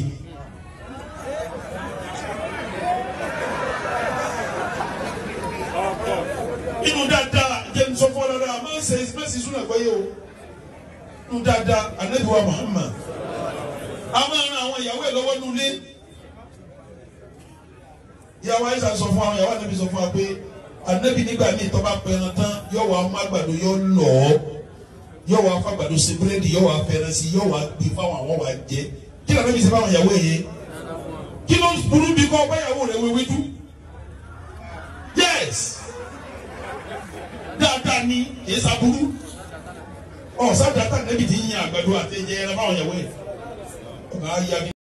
Inú dáadáa jẹ́ ní sọ́fọ́ dáadáa máa ń sẹ́yìn máa ń sísun àgbáyé o. Inú dáadáa Ànábì wa Muhammad. A máa ran àwọn ìyàwó ẹ̀ lọ́wọ́ nulẹ̀. Ìyàwó Àìṣà sọ fún àwọn ìyàwó Ànábì sọ fún wa pé Ànábì nígbà míì tó bá pẹran tán yóò wá mú àgbàdo yóò lọ̀ ọ́. Yóò wá fagbado ṣe búrẹ́dì yóò wá fẹ́ràn sí yóò wá gbé fáwọn àwọn wá jẹ kí lóò fi ṣe fáwọn ìyàwó yẹn kí ló ń burú bí kọ́ báyàwó rẹ̀ wéwé dú yes dáadáa ni kì í sábúrú ọ̀ sábà tá nẹ́bí ti ń yan àgbàdo àti ẹ̀jẹ̀ ẹ̀rọ fáwọn ìyàwó yẹn ọ̀gá ayé